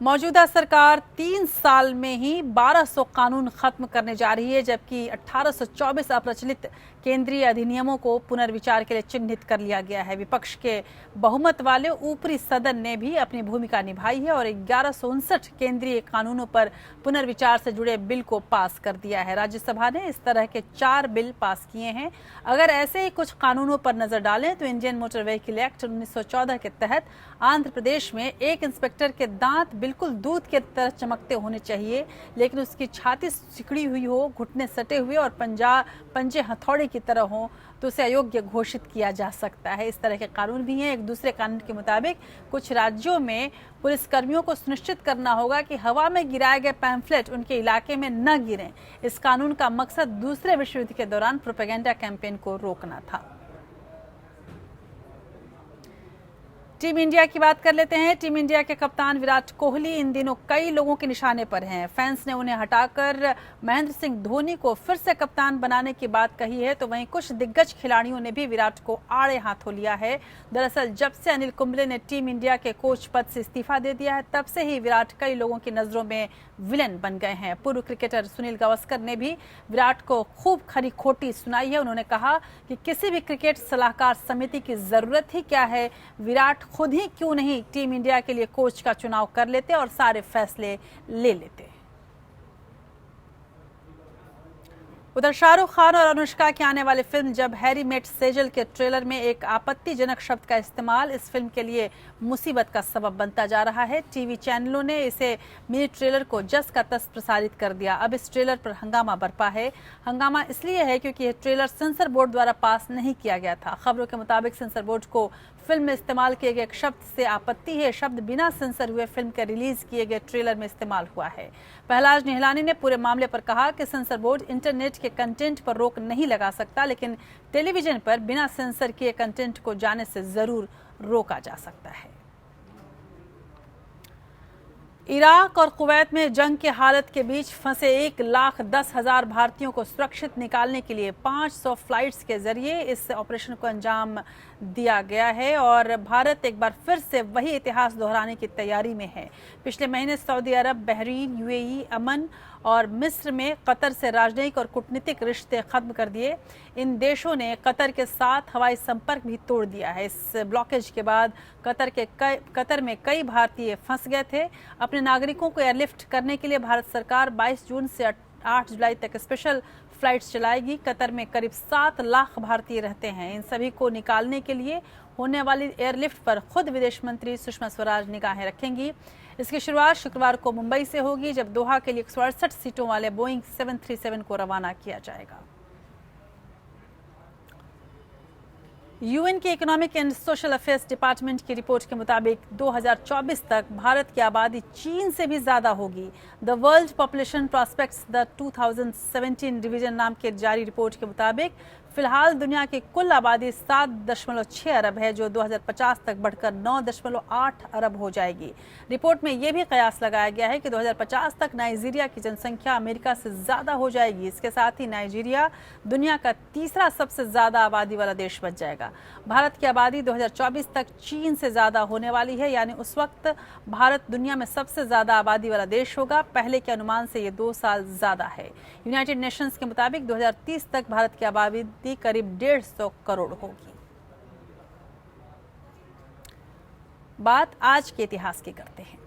मौजूदा सरकार 3 साल में ही 1200 कानून खत्म करने जा रही है, जबकि 1824 अप्रचलित केंद्रीय अधिनियमों को पुनर्विचार के लिए चिन्हित कर लिया गया है। विपक्ष के बहुमत वाले ऊपरी सदन ने भी अपनी भूमिका निभाई है और 1159 केंद्रीय कानूनों पर पुनर्विचार से जुड़े बिल को पास कर दिया है। राज्यसभा ने इस तरह के 4 बिल पास किए हैं। अगर ऐसे ही कुछ कानूनों पर नजर डालें तो इंडियन मोटर व्हीकल एक्ट 1914 के तहत आंध्र प्रदेश में एक इंस्पेक्टर के दांत बिल्कुल दूध के तरह चमकते होने चाहिए, लेकिन उसकी छाती सिकड़ी हुई हो, घुटने सटे हुए और पंजे हथौड़े की तरह हो तो उसे अयोग्य घोषित किया जा सकता है। इस तरह के कानून भी हैं। एक दूसरे कानून के मुताबिक कुछ राज्यों में पुलिसकर्मियों को सुनिश्चित करना होगा कि हवा में गिराए गए पैम्फलेट उनके इलाके में न गिरें। इस कानून का मकसद दूसरे विश्व युद्ध के दौरान प्रोपेगेंडा कैंपेन को रोकना था। टीम इंडिया की बात कर लेते हैं। टीम इंडिया के कप्तान विराट कोहली इन दिनों कई लोगों के निशाने पर हैं। फैंस ने उन्हें हटाकर महेंद्र सिंह धोनी को फिर से कप्तान बनाने की बात कही है, तो वहीं कुछ दिग्गज खिलाड़ियों ने भी विराट को आड़े हाथों लिया है। दरअसल जब से अनिल कुंबले ने टीम इंडिया के कोच पद से इस्तीफा दे दिया है, तब से ही विराट कई लोगों की नजरों में विलेन बन गए हैं। पूर्व क्रिकेटर सुनील गावस्कर ने भी विराट को खूब खरी खोटी सुनाई है। उन्होंने कहा कि किसी भी क्रिकेट सलाहकार समिति की जरूरत ही क्या है, विराट खुद ही क्यों नहीं टीम इंडिया के लिए कोच का चुनाव कर लेते और सारे फैसले ले लेते। उधर शाहरुख खान और अनुष्का की आने वाली फिल्म जब हैरी मेट सेजल के ट्रेलर में एक आपत्तिजनक शब्द का इस्तेमाल इस फिल्म के लिए मुसीबत का सबब बनता जा रहा है। टीवी चैनलों ने इसे मिनी ट्रेलर को जस का तस प्रसारित कर दिया। अब इस ट्रेलर पर हंगामा बरपा है। हंगामा इसलिए है क्योंकि यह ट्रेलर सेंसर बोर्ड द्वारा पास नहीं किया गया था। खबरों के मुताबिक सेंसर बोर्ड को फिल्म में इस्तेमाल किए गए एक शब्द से आपत्ति है। शब्द बिना सेंसर हुए फिल्म के रिलीज किए गए ट्रेलर में इस्तेमाल हुआ है। पहलाज निहलानी ने पूरे मामले पर कहा कि सेंसर बोर्ड इंटरनेट के कंटेंट पर रोक नहीं लगा सकता, लेकिन टेलीविजन पर बिना सेंसर किए कंटेंट को जाने से जरूर रोका जा सकता है। इराक और कुवैत में जंग की हालत के बीच फंसे 1,10,000 भारतीयों को सुरक्षित निकालने के लिए 500 फ्लाइट्स के जरिए इस ऑपरेशन को अंजाम दिया गया है और भारत एक बार फिर से वही इतिहास दोहराने की तैयारी में है। पिछले महीने सऊदी अरब, बहरीन, यूएई, अमन और मिस्र में कतर से राजनयिक और कूटनीतिक रिश्ते खत्म कर दिए। इन देशों ने कतर के साथ हवाई संपर्क भी तोड़ दिया है। इस ब्लॉकेज के बाद कतर में कई भारतीय फंस गए थे। अपने नागरिकों को एयरलिफ्ट करने के लिए भारत सरकार 22 जून से 8 जुलाई तक स्पेशल फ्लाइट्स चलाएगी। कतर में करीब 7 लाख भारतीय रहते हैं। इन सभी को निकालने के लिए होने वाली एयरलिफ्ट पर खुद विदेश मंत्री सुषमा स्वराज निगाहें रखेंगी। इसकी शुरुआत शुक्रवार को मुंबई से होगी, जब दोहा के लिए 168 सीटों वाले बोइंग 737 को रवाना किया जाएगा। यूएन के economic and social affairs department की रिपोर्ट के मुताबिक 2024 तक भारत की आबादी चीन से भी ज्यादा होगी। The world population prospects the 2017 division नाम के जारी रिपोर्ट के मुताबिक फिलहाल दुनिया की कुल आबादी 7.6 अरब है, जो 2050 तक बढ़कर 9.8 अरब हो जाएगी। रिपोर्ट में यह भी कयास लगाया गया है कि 2050 तक नाइजीरिया की जनसंख्या अमेरिका से ज्यादा हो जाएगी। इसके साथ ही नाइजीरिया दुनिया का तीसरा सबसे ज्यादा आबादी वाला देश बन जाएगा। भारत की आबादी 2024 तक चीन से ज्यादा होने वाली है, यानी उस वक्त भारत दुनिया में सबसे ज्यादा आबादी वाला देश होगा। पहले के अनुमान से ये 2 साल ज्यादा है। यूनाइटेड नेशंस के मुताबिक 2030 तक भारत की आबादी करीब 150 करोड़ होगी। बात आज के इतिहास की करते हैं।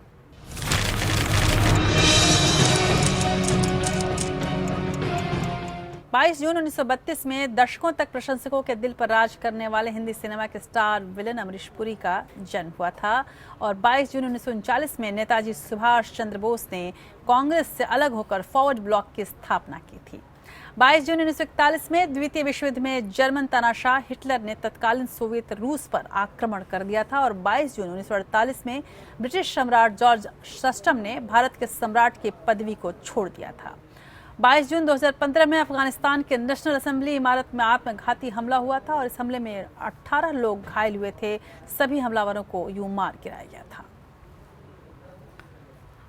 बाईस जून 1932 में दशकों तक प्रशंसकों के दिल पर राज करने वाले हिंदी सिनेमा के स्टार विलन अमरीश पुरी का जन्म हुआ था और 22 जून 1939 में नेताजी सुभाष चंद्र बोस ने कांग्रेस से अलग होकर फॉरवर्ड ब्लॉक की स्थापना की थी। 22 जून 1941 में द्वितीय विश्व युद्ध में जर्मन तानाशाह हिटलर ने तत्कालीन सोवियत रूस पर आक्रमण कर दिया था और 22 जून 1948 में ब्रिटिश सम्राट जॉर्ज षष्ठम ने भारत के सम्राट की पदवी को छोड़ दिया था। 22 जून 2015 में अफगानिस्तान के नेशनल असेंबली इमारत में आत्मघाती हमला हुआ था और इस हमले में 18 लोग घायल हुए थे। सभी हमलावरों को यूं मार गिराया गया था।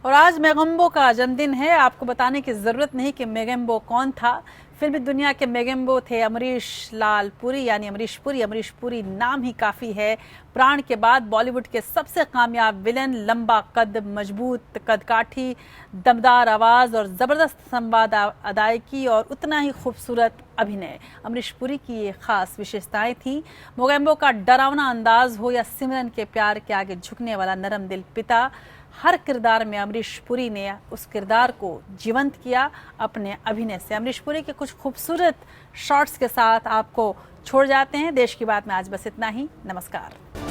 और आज मेगेम्बो का जन्मदिन है। आपको बताने की जरूरत नहीं कि मेगेम्बो कौन था। फिल्मी दुनिया के मेगेम्बो थे अमरीश लाल पुरी, यानी अमरीश पुरी। अमरीश पुरी नाम ही काफी है। प्राण के बाद बॉलीवुड के सबसे कामयाब विलन, लंबा कद, मजबूत कदकाठी, दमदार आवाज और जबरदस्त संवाद अदायकी और उतना ही खूबसूरत अभिनय, अमरीश पुरी की ये खास विशेषताएं थी। मोगेम्बो का डरावना अंदाज हो या सिमरन के प्यार के आगे झुकने वाला नरम दिल पिता, हर किरदार में अमरीश पुरी ने उस किरदार को जीवंत किया अपने अभिनय से। अमरीश पुरी के कुछ खूबसूरत शॉट्स के साथ आपको छोड़ जाते हैं। देश की बात में आज बस इतना ही। नमस्कार।